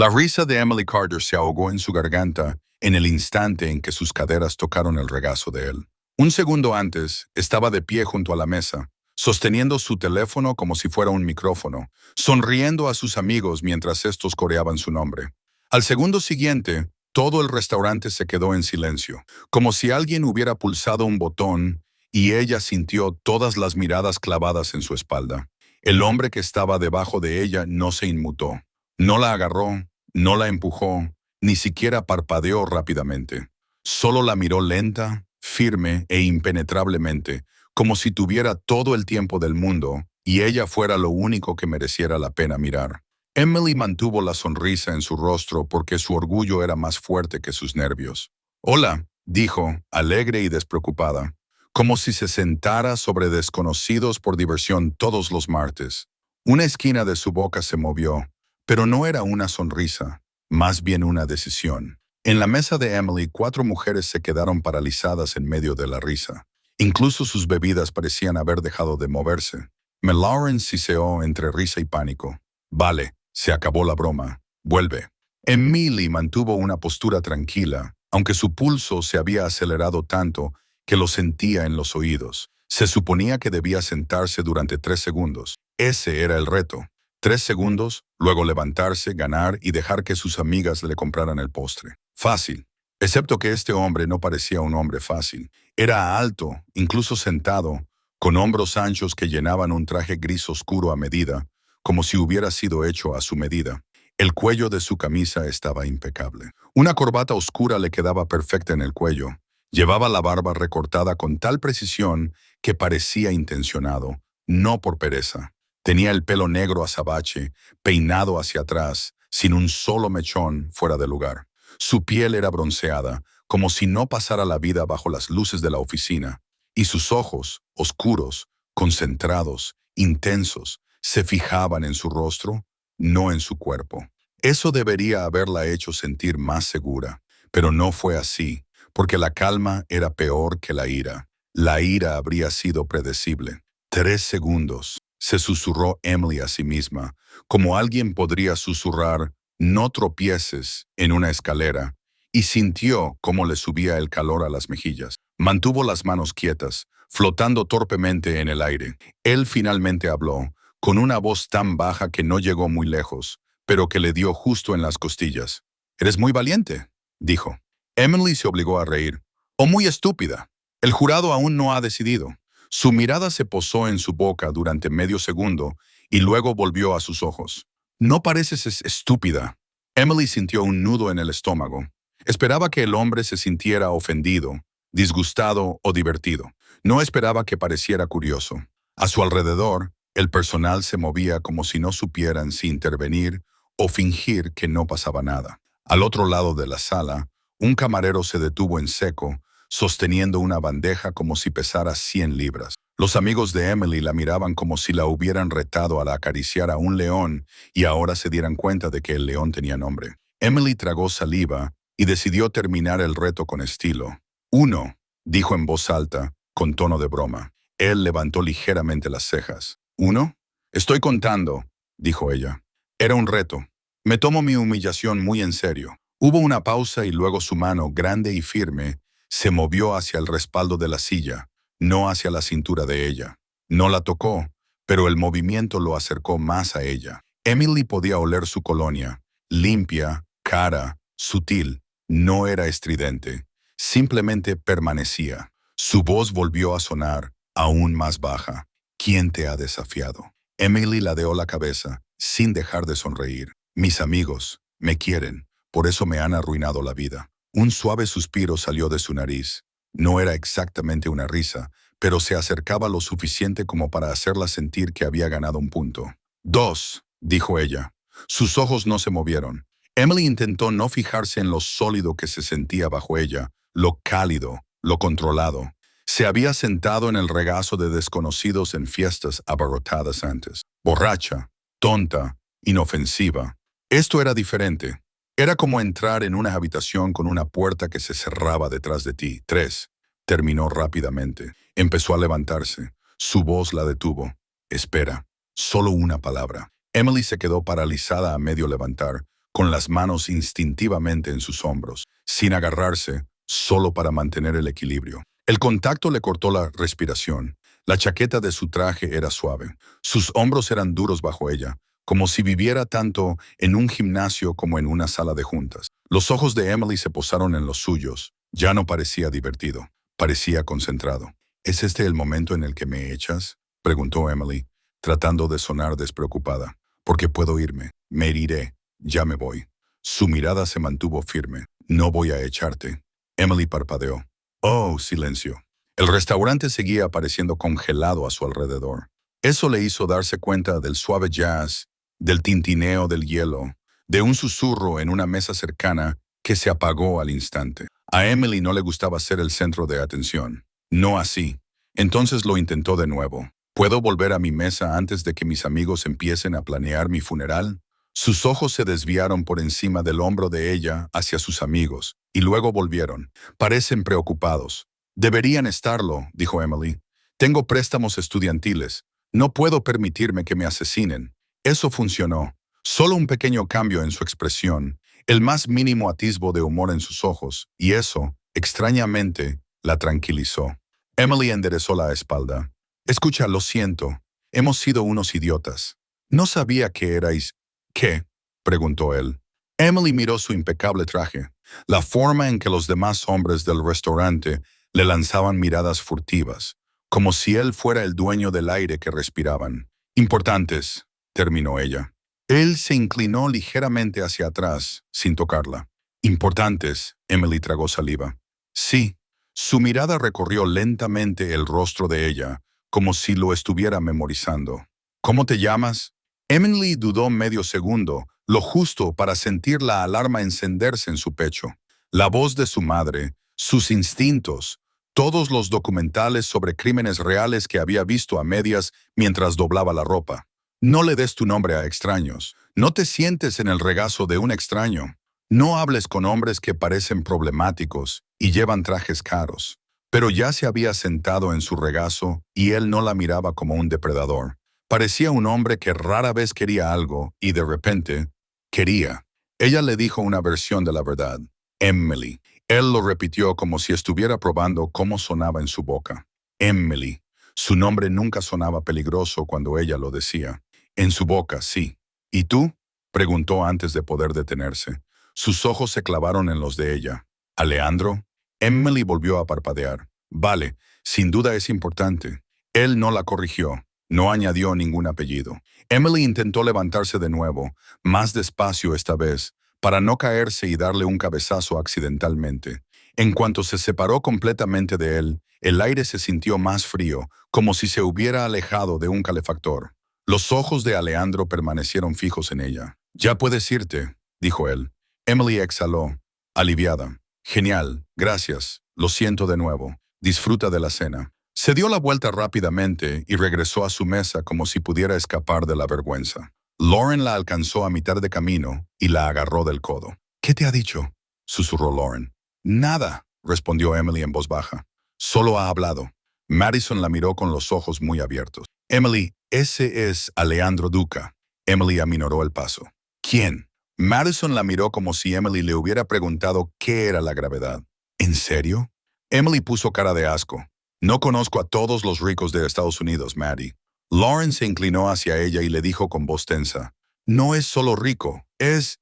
La risa de Emily Carter se ahogó en su garganta en el instante en que sus caderas tocaron el regazo de él. Un segundo antes, estaba de pie junto a la mesa, sosteniendo su teléfono como si fuera un micrófono, sonriendo a sus amigos mientras estos coreaban su nombre. Al segundo siguiente, todo el restaurante se quedó en silencio, como si alguien hubiera pulsado un botón y ella sintió todas las miradas clavadas en su espalda. El hombre que estaba debajo de ella no se inmutó. No la agarró, no la empujó, ni siquiera parpadeó rápidamente. Solo la miró lenta, firme e impenetrablemente, como si tuviera todo el tiempo del mundo y ella fuera lo único que mereciera la pena mirar. Emily mantuvo la sonrisa en su rostro porque su orgullo era más fuerte que sus nervios. «Hola», dijo, alegre y despreocupada, como si se sentara sobre desconocidos por diversión todos los martes. Una esquina de su boca se movió, pero no era una sonrisa, más bien una decisión. En la mesa de Emily, 4 mujeres se quedaron paralizadas en medio de la risa. Incluso sus bebidas parecían haber dejado de moverse. Mallory siseó entre risa y pánico. «Vale, se acabó la broma. Vuelve». Emily mantuvo una postura tranquila, aunque su pulso se había acelerado tanto que lo sentía en los oídos. Se suponía que debía sentarse durante 3 segundos. Ese era el reto. 3 segundos, luego levantarse, ganar y dejar que sus amigas le compraran el postre. Fácil. Excepto que este hombre no parecía un hombre fácil. Era alto, incluso sentado, con hombros anchos que llenaban un traje gris oscuro a medida, como si hubiera sido hecho a su medida. El cuello de su camisa estaba impecable. Una corbata oscura le quedaba perfecta en el cuello. Llevaba la barba recortada con tal precisión que parecía intencionado, no por pereza. Tenía el pelo negro azabache, peinado hacia atrás, sin un solo mechón fuera de lugar. Su piel era bronceada, como si no pasara la vida bajo las luces de la oficina, y sus ojos, oscuros, concentrados, intensos, se fijaban en su rostro, no en su cuerpo. Eso debería haberla hecho sentir más segura, pero no fue así, porque la calma era peor que la ira. La ira habría sido predecible. 3 segundos, se susurró Emily a sí misma, como alguien podría susurrar «no tropieces» en una escalera, y sintió cómo le subía el calor a las mejillas. Mantuvo las manos quietas, flotando torpemente en el aire. Él finalmente habló, con una voz tan baja que no llegó muy lejos, pero que le dio justo en las costillas. «Eres muy valiente», dijo. Emily se obligó a reír. «O muy estúpida. El jurado aún no ha decidido». Su mirada se posó en su boca durante medio segundo y luego volvió a sus ojos. «No pareces estúpida». Emily sintió un nudo en el estómago. Esperaba que el hombre se sintiera ofendido, disgustado o divertido. No esperaba que pareciera curioso. A su alrededor, el personal se movía como si no supieran si intervenir o fingir que no pasaba nada. Al otro lado de la sala, un camarero se detuvo en seco, sosteniendo una bandeja como si pesara 100 libras. Los amigos de Emily la miraban como si la hubieran retado a acariciar a un león y ahora se dieran cuenta de que el león tenía nombre. Emily tragó saliva y decidió terminar el reto con estilo. «1», dijo en voz alta, con tono de broma. Él levantó ligeramente las cejas. «¿1? Estoy contando», dijo ella. «Era un reto. Me tomo mi humillación muy en serio». Hubo una pausa y luego su mano, grande y firme, se movió hacia el respaldo de la silla, no hacia la cintura de ella. No la tocó, pero el movimiento lo acercó más a ella. Emily podía oler su colonia, limpia, cara, sutil. No era estridente, simplemente permanecía. Su voz volvió a sonar, aún más baja. «¿Quién te ha desafiado?» Emily ladeó la cabeza, sin dejar de sonreír. «Mis amigos, me quieren, por eso me han arruinado la vida». Un suave suspiro salió de su nariz. No era exactamente una risa, pero se acercaba lo suficiente como para hacerla sentir que había ganado un punto. «2», dijo ella. Sus ojos no se movieron. Emily intentó no fijarse en lo sólido que se sentía bajo ella, lo cálido, lo controlado. Se había sentado en el regazo de desconocidos en fiestas abarrotadas antes. Borracha, tonta, inofensiva. Esto era diferente. Era como entrar en una habitación con una puerta que se cerraba detrás de ti. 3. Terminó rápidamente. Empezó a levantarse. Su voz la detuvo. «Espera. Solo una palabra». Emily se quedó paralizada a medio levantar, con las manos instintivamente en sus hombros, sin agarrarse, solo para mantener el equilibrio. El contacto le cortó la respiración. La chaqueta de su traje era suave. Sus hombros eran duros bajo ella, como si viviera tanto en un gimnasio como en una sala de juntas. Los ojos de Emily se posaron en los suyos. Ya no parecía divertido, parecía concentrado. ¿Es este el momento en el que me echas?, preguntó Emily, tratando de sonar despreocupada. Porque puedo irme, me iré, ya me voy. Su mirada se mantuvo firme. No voy a echarte. Emily parpadeó. Oh, silencio. El restaurante seguía apareciendo congelado a su alrededor. Eso le hizo darse cuenta del suave jazz, del tintineo del hielo, de un susurro en una mesa cercana que se apagó al instante. A Emily no le gustaba ser el centro de atención. No así. Entonces lo intentó de nuevo. ¿Puedo volver a mi mesa antes de que mis amigos empiecen a planear mi funeral? Sus ojos se desviaron por encima del hombro de ella hacia sus amigos, y luego volvieron. Parecen preocupados. Deberían estarlo, dijo Emily. Tengo préstamos estudiantiles. No puedo permitirme que me asesinen. Eso funcionó. Solo un pequeño cambio en su expresión, el más mínimo atisbo de humor en sus ojos, y eso, extrañamente, la tranquilizó. Emily enderezó la espalda. Escucha, lo siento. Hemos sido unos idiotas. No sabía que erais... ¿Qué?, preguntó él. Emily miró su impecable traje, la forma en que los demás hombres del restaurante le lanzaban miradas furtivas, como si él fuera el dueño del aire que respiraban. Importantes, terminó ella. Él se inclinó ligeramente hacia atrás, sin tocarla. Importantes, Emily tragó saliva. Sí. Su mirada recorrió lentamente el rostro de ella, como si lo estuviera memorizando. ¿Cómo te llamas? Emily dudó medio segundo, lo justo para sentir la alarma encenderse en su pecho. La voz de su madre, sus instintos, todos los documentales sobre crímenes reales que había visto a medias mientras doblaba la ropa. No le des tu nombre a extraños. No te sientes en el regazo de un extraño. No hables con hombres que parecen problemáticos y llevan trajes caros. Pero ya se había sentado en su regazo y él no la miraba como un depredador. Parecía un hombre que rara vez quería algo y de repente, quería. Ella le dijo una versión de la verdad. Emily. Él lo repitió como si estuviera probando cómo sonaba en su boca. Emily. Su nombre nunca sonaba peligroso cuando ella lo decía. En su boca, sí. ¿Y tú?, preguntó antes de poder detenerse. Sus ojos se clavaron en los de ella. ¿Alejandro? Emily volvió a parpadear. Vale, sin duda es importante. Él no la corrigió. No añadió ningún apellido. Emily intentó levantarse de nuevo, más despacio esta vez, para no caerse y darle un cabezazo accidentalmente. En cuanto se separó completamente de él, el aire se sintió más frío, como si se hubiera alejado de un calefactor. Los ojos de Alejandro permanecieron fijos en ella. «Ya puedes irte», dijo él. Emily exhaló, aliviada. «Genial, gracias. Lo siento de nuevo. Disfruta de la cena». Se dio la vuelta rápidamente y regresó a su mesa como si pudiera escapar de la vergüenza. Lauren la alcanzó a mitad de camino y la agarró del codo. «¿Qué te ha dicho?», susurró Lauren. «Nada», respondió Emily en voz baja. «Solo ha hablado». Madison la miró con los ojos muy abiertos. «Emily, ese es Alejandro Duca». Emily aminoró el paso. «¿Quién?». Madison la miró como si Emily le hubiera preguntado qué era la gravedad. «¿En serio?». Emily puso cara de asco. «No conozco a todos los ricos de Estados Unidos, Maddie». Lauren se inclinó hacia ella y le dijo con voz tensa. «No es solo rico, es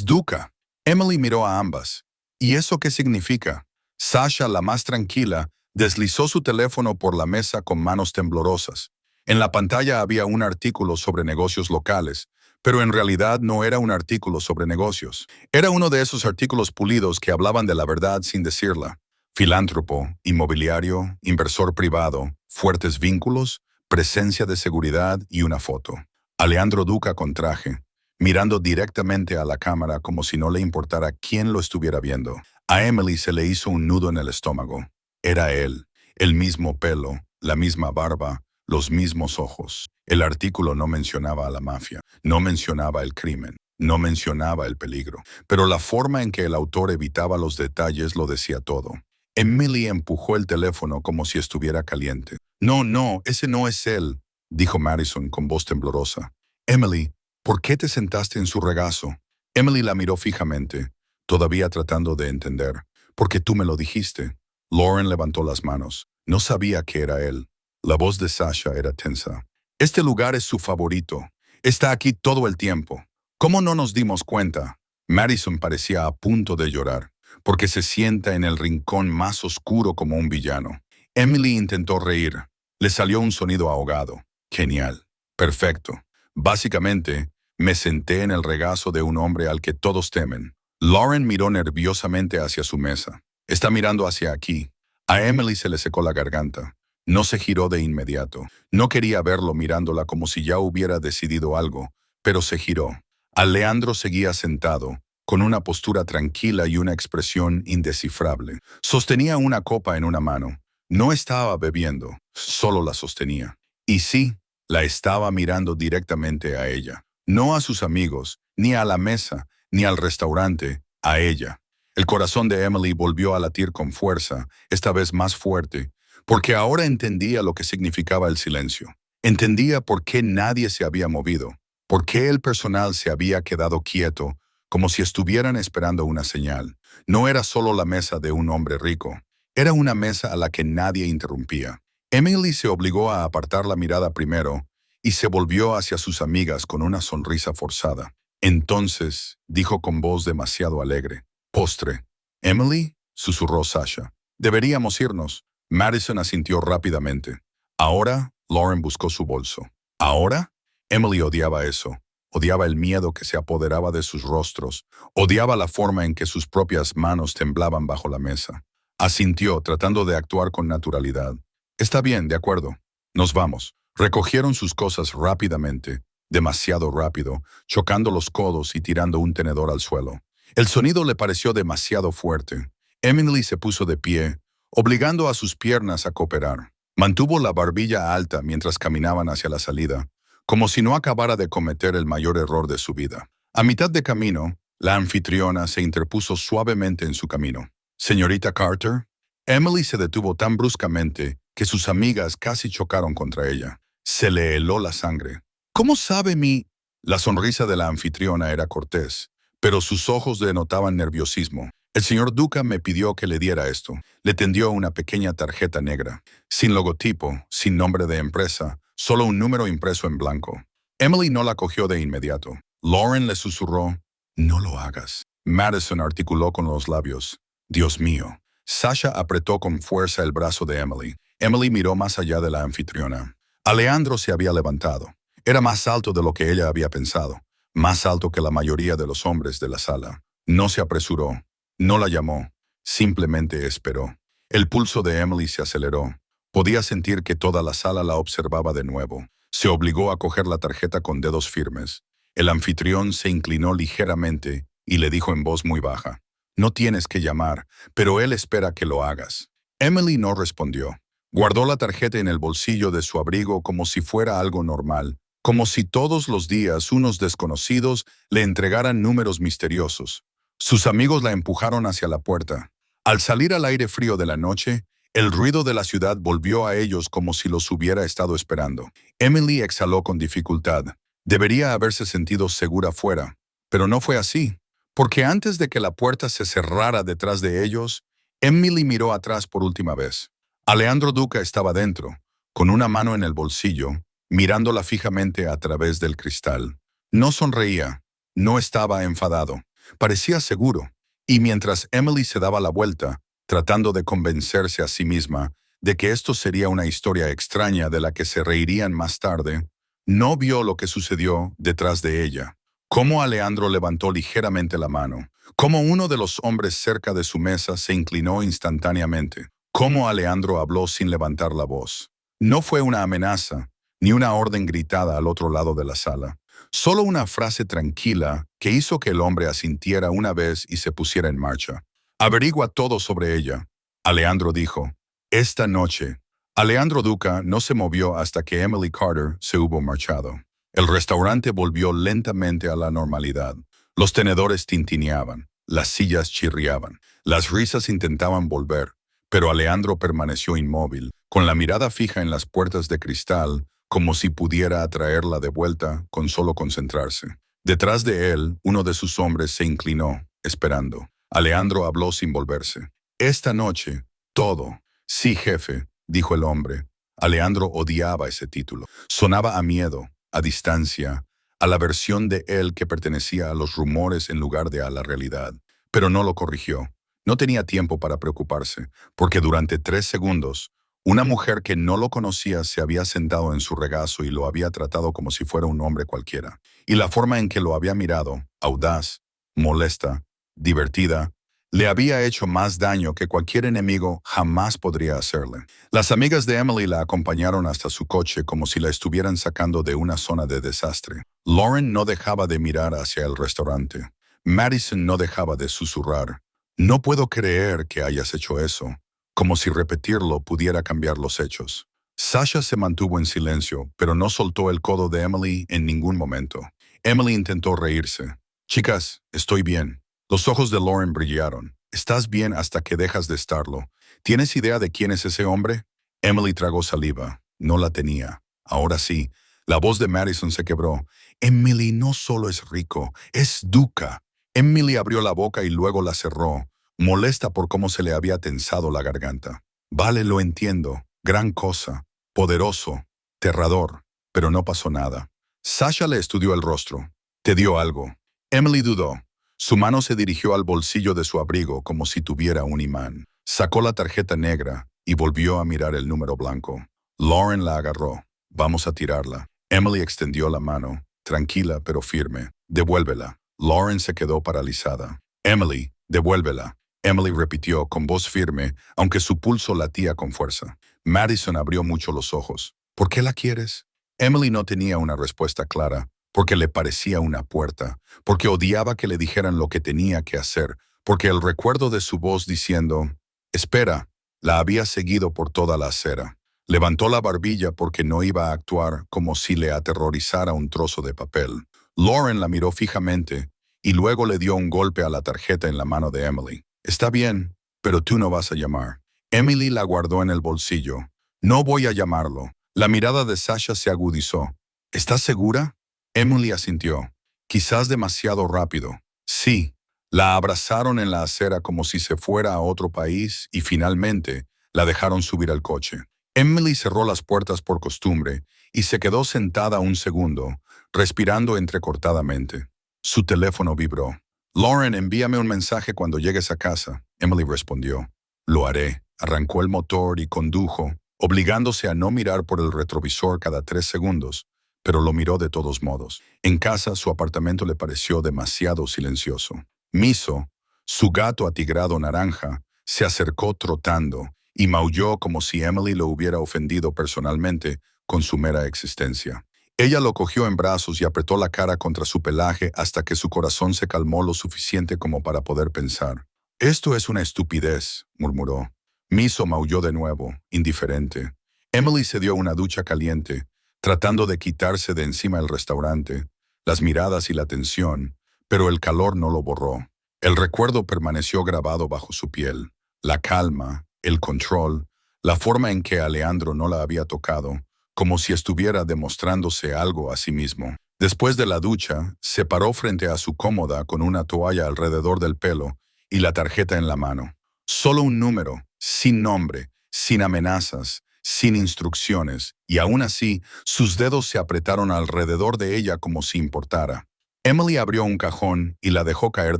Duca». Emily miró a ambas. «¿Y eso qué significa?». Sasha, la más tranquila, deslizó su teléfono por la mesa con manos temblorosas. En la pantalla había un artículo sobre negocios locales, pero en realidad no era un artículo sobre negocios. Era uno de esos artículos pulidos que hablaban de la verdad sin decirla. Filántropo, inmobiliario, inversor privado, fuertes vínculos, presencia de seguridad y una foto. Alejandro Duca con traje, mirando directamente a la cámara como si no le importara quién lo estuviera viendo. A Emily se le hizo un nudo en el estómago. Era él, el mismo pelo, la misma barba, los mismos ojos. El artículo no mencionaba a la mafia, no mencionaba el crimen, no mencionaba el peligro, pero la forma en que el autor evitaba los detalles lo decía todo. Emily empujó el teléfono como si estuviera caliente. «No, ese no es él», dijo Madison con voz temblorosa. «Emily, ¿por qué te sentaste en su regazo?». Emily la miró fijamente, todavía tratando de entender. «Porque tú me lo dijiste». Lauren levantó las manos. No sabía que era él. La voz de Sasha era tensa. «Este lugar es su favorito. Está aquí todo el tiempo. ¿Cómo no nos dimos cuenta?» Madison parecía a punto de llorar, porque se sienta en el rincón más oscuro como un villano. Emily intentó reír. Le salió un sonido ahogado. «Genial. Perfecto. Básicamente, me senté en el regazo de un hombre al que todos temen». Lauren miró nerviosamente hacia su mesa. «Está mirando hacia aquí». A Emily se le secó la garganta. No se giró de inmediato. No quería verlo mirándola como si ya hubiera decidido algo, pero se giró. Alejandro seguía sentado, con una postura tranquila y una expresión indescifrable. Sostenía una copa en una mano. No estaba bebiendo, solo la sostenía. Y sí, la estaba mirando directamente a ella. No a sus amigos, ni a la mesa, ni al restaurante, a ella. El corazón de Emily volvió a latir con fuerza, esta vez más fuerte, porque ahora entendía lo que significaba el silencio. Entendía por qué nadie se había movido, por qué el personal se había quedado quieto, como si estuvieran esperando una señal. No era solo la mesa de un hombre rico, era una mesa a la que nadie interrumpía. Emily se obligó a apartar la mirada primero y se volvió hacia sus amigas con una sonrisa forzada. Entonces, dijo con voz demasiado alegre, «Postre». «Emily», susurró Sasha, «deberíamos irnos». Madison asintió rápidamente. «¿Ahora?» Lauren buscó su bolso. «¿Ahora?» Emily odiaba eso. Odiaba el miedo que se apoderaba de sus rostros. Odiaba la forma en que sus propias manos temblaban bajo la mesa. Asintió, tratando de actuar con naturalidad. «Está bien, de acuerdo. Nos vamos». Recogieron sus cosas rápidamente, demasiado rápido, chocando los codos y tirando un tenedor al suelo. El sonido le pareció demasiado fuerte. Emily se puso de pie, obligando a sus piernas a cooperar. Mantuvo la barbilla alta mientras caminaban hacia la salida, como si no acabara de cometer el mayor error de su vida. A mitad de camino, la anfitriona se interpuso suavemente en su camino. «Señorita Carter». Emily se detuvo tan bruscamente que sus amigas casi chocaron contra ella. Se le heló la sangre. «¿Cómo sabe mi...?» La sonrisa de la anfitriona era cortés, pero sus ojos denotaban nerviosismo. «El señor Duca me pidió que le diera esto». Le tendió una pequeña tarjeta negra, sin logotipo, sin nombre de empresa, solo un número impreso en blanco. Emily no la cogió de inmediato. Lauren le susurró, «No lo hagas». Madison articuló con los labios, «Dios mío». Sasha apretó con fuerza el brazo de Emily. Emily miró más allá de la anfitriona. Alejandro se había levantado. Era más alto de lo que ella había pensado, más alto que la mayoría de los hombres de la sala. No se apresuró, no la llamó, simplemente esperó. El pulso de Emily se aceleró. Podía sentir que toda la sala la observaba de nuevo. Se obligó a coger la tarjeta con dedos firmes. El anfitrión se inclinó ligeramente y le dijo en voz muy baja, «No tienes que llamar, pero él espera que lo hagas». Emily no respondió. Guardó la tarjeta en el bolsillo de su abrigo como si fuera algo normal, como si todos los días unos desconocidos le entregaran números misteriosos. Sus amigos la empujaron hacia la puerta. Al salir al aire frío de la noche, el ruido de la ciudad volvió a ellos como si los hubiera estado esperando. Emily exhaló con dificultad. Debería haberse sentido segura fuera, pero no fue así, porque antes de que la puerta se cerrara detrás de ellos, Emily miró atrás por última vez. Alejandro Duca estaba dentro, con una mano en el bolsillo, mirándola fijamente a través del cristal. No sonreía, no estaba enfadado, parecía seguro, y mientras Emily se daba la vuelta, tratando de convencerse a sí misma de que esto sería una historia extraña de la que se reirían más tarde, no vio lo que sucedió detrás de ella. Cómo Alejandro levantó ligeramente la mano, cómo uno de los hombres cerca de su mesa se inclinó instantáneamente, cómo Alejandro habló sin levantar la voz. No fue una amenaza, ni una orden gritada al otro lado de la sala. Solo una frase tranquila que hizo que el hombre asintiera una vez y se pusiera en marcha. «Averigua todo sobre ella», Alejandro dijo. «Esta noche». Alejandro Duca no se movió hasta que Emily Carter se hubo marchado. El restaurante volvió lentamente a la normalidad. Los tenedores tintineaban, las sillas chirriaban, las risas intentaban volver, pero Alejandro permaneció inmóvil, con la mirada fija en las puertas de cristal, como si pudiera atraerla de vuelta con solo concentrarse. Detrás de él, uno de sus hombres se inclinó, esperando. Alejandro habló sin volverse. Esta noche, todo. Sí, jefe, dijo el hombre. Alejandro odiaba ese título. Sonaba a miedo, a distancia, a la versión de él que pertenecía a los rumores en lugar de a la realidad. Pero no lo corrigió. No tenía tiempo para preocuparse, porque durante 3 segundos, una mujer que no lo conocía se había sentado en su regazo y lo había tratado como si fuera un hombre cualquiera. Y la forma en que lo había mirado, audaz, molesta, divertida, le había hecho más daño que cualquier enemigo jamás podría hacerle. Las amigas de Emily la acompañaron hasta su coche como si la estuvieran sacando de una zona de desastre. Lauren no dejaba de mirar hacia el restaurante. Madison no dejaba de susurrar. No puedo creer que hayas hecho eso, como si repetirlo pudiera cambiar los hechos. Sasha se mantuvo en silencio, pero no soltó el codo de Emily en ningún momento. Emily intentó reírse. Chicas, estoy bien. Los ojos de Lauren brillaron. Estás bien hasta que dejas de estarlo. ¿Tienes idea de quién es ese hombre? Emily tragó saliva. No la tenía. Ahora sí. La voz de Madison se quebró. Emily no solo es rico, es duca. Emily abrió la boca y luego la cerró, molesta por cómo se le había tensado la garganta. Vale, lo entiendo. Gran cosa. Poderoso. Terrador. Pero no pasó nada. Sasha le estudió el rostro. ¿Te dio algo? Emily dudó. Su mano se dirigió al bolsillo de su abrigo como si tuviera un imán. Sacó la tarjeta negra y volvió a mirar el número blanco. Lauren la agarró. Vamos a tirarla. Emily extendió la mano, tranquila pero firme. Devuélvela. Lauren se quedó paralizada. Emily, devuélvela. Emily repitió con voz firme, aunque su pulso latía con fuerza. Madison abrió mucho los ojos. ¿Por qué la quieres? Emily no tenía una respuesta clara, porque le parecía una puerta, porque odiaba que le dijeran lo que tenía que hacer, porque el recuerdo de su voz diciendo, «Espera», la había seguido por toda la acera. Levantó la barbilla porque no iba a actuar como si le aterrorizara un trozo de papel. Lauren la miró fijamente y luego le dio un golpe a la tarjeta en la mano de Emily. «Está bien, pero tú no vas a llamar». Emily la guardó en el bolsillo. «No voy a llamarlo». La mirada de Sasha se agudizó. «¿Estás segura?» Emily asintió. «Quizás demasiado rápido». «Sí». La abrazaron en la acera como si se fuera a otro país y finalmente la dejaron subir al coche. Emily cerró las puertas por costumbre y se quedó sentada un segundo, respirando entrecortadamente. Su teléfono vibró. «Lauren, envíame un mensaje cuando llegues a casa». Emily respondió. «Lo haré». Arrancó el motor y condujo, obligándose a no mirar por el retrovisor cada 3 segundos, pero lo miró de todos modos. En casa, su apartamento le pareció demasiado silencioso. Miso, su gato atigrado naranja, se acercó trotando y maulló como si Emily lo hubiera ofendido personalmente con su mera existencia. Ella lo cogió en brazos y apretó la cara contra su pelaje hasta que su corazón se calmó lo suficiente como para poder pensar. «Esto es una estupidez», murmuró. Miso maulló de nuevo, indiferente. Emily se dio una ducha caliente, tratando de quitarse de encima el restaurante, las miradas y la tensión, pero el calor no lo borró. El recuerdo permaneció grabado bajo su piel. La calma, el control, la forma en que Alejandro no la había tocado, como si estuviera demostrándose algo a sí mismo. Después de la ducha, se paró frente a su cómoda con una toalla alrededor del pelo y la tarjeta en la mano. Solo un número, sin nombre, sin amenazas, sin instrucciones, y aún así, sus dedos se apretaron alrededor de ella como si importara. Emily abrió un cajón y la dejó caer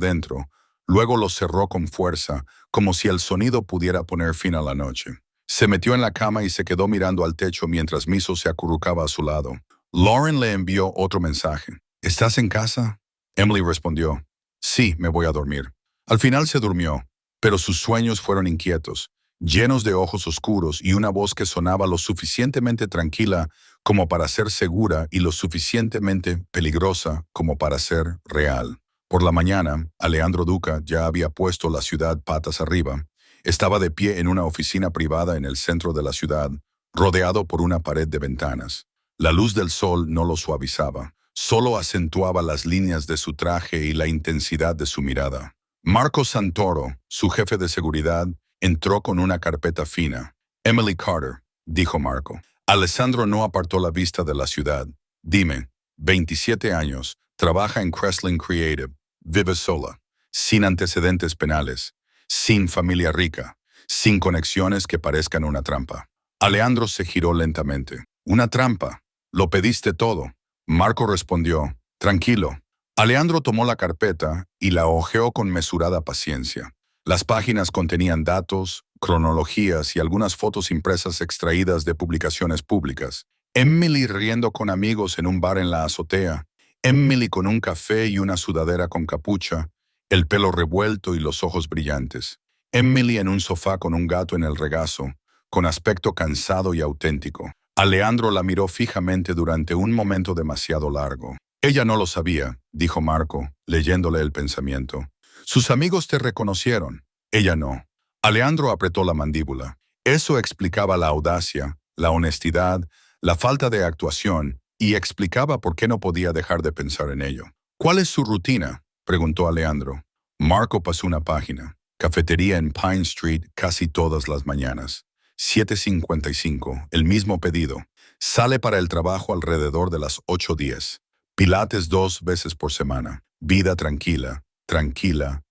dentro, luego lo cerró con fuerza, como si el sonido pudiera poner fin a la noche. Se metió en la cama y se quedó mirando al techo mientras Miso se acurrucaba a su lado. Lauren le envió otro mensaje. «¿Estás en casa?» Emily respondió. «Sí, me voy a dormir». Al final se durmió, pero sus sueños fueron inquietos, llenos de ojos oscuros y una voz que sonaba lo suficientemente tranquila como para ser segura y lo suficientemente peligrosa como para ser real. Por la mañana, Alejandro Duca ya había puesto la ciudad patas arriba. Estaba de pie en una oficina privada en el centro de la ciudad, rodeado por una pared de ventanas. La luz del sol no lo suavizaba, solo acentuaba las líneas de su traje y la intensidad de su mirada. Marco Santoro, su jefe de seguridad, entró con una carpeta fina. «Emily Carter», dijo Marco. Alessandro no apartó la vista de la ciudad. «Dime, 27 años, Trabaja en Crestline Creative. Vive sola, sin antecedentes penales, sin familia rica, sin conexiones que parezcan una trampa. Alejandro se giró lentamente. ¿Una trampa? Lo pediste todo. Marco respondió, tranquilo. Alejandro tomó la carpeta y la hojeó con mesurada paciencia. Las páginas contenían datos, cronologías y algunas fotos impresas extraídas de publicaciones públicas. Emily riendo con amigos en un bar en la azotea. Emily con un café y una sudadera con capucha, el pelo revuelto y los ojos brillantes. Emily en un sofá con un gato en el regazo, con aspecto cansado y auténtico. Alejandro la miró fijamente durante un momento demasiado largo. Ella no lo sabía, dijo Marco, leyéndole el pensamiento. Sus amigos te reconocieron, ella no. Alejandro apretó la mandíbula. Eso explicaba la audacia, la honestidad, la falta de actuación, y explicaba por qué no podía dejar de pensar en ello. ¿Cuál es su rutina?, preguntó Alejandro. Marco pasó una página. Cafetería en Pine Street casi todas las mañanas. 7:55, el mismo pedido. Sale para el trabajo alrededor de las 8:10. Pilates 2 veces por semana. Vida tranquila,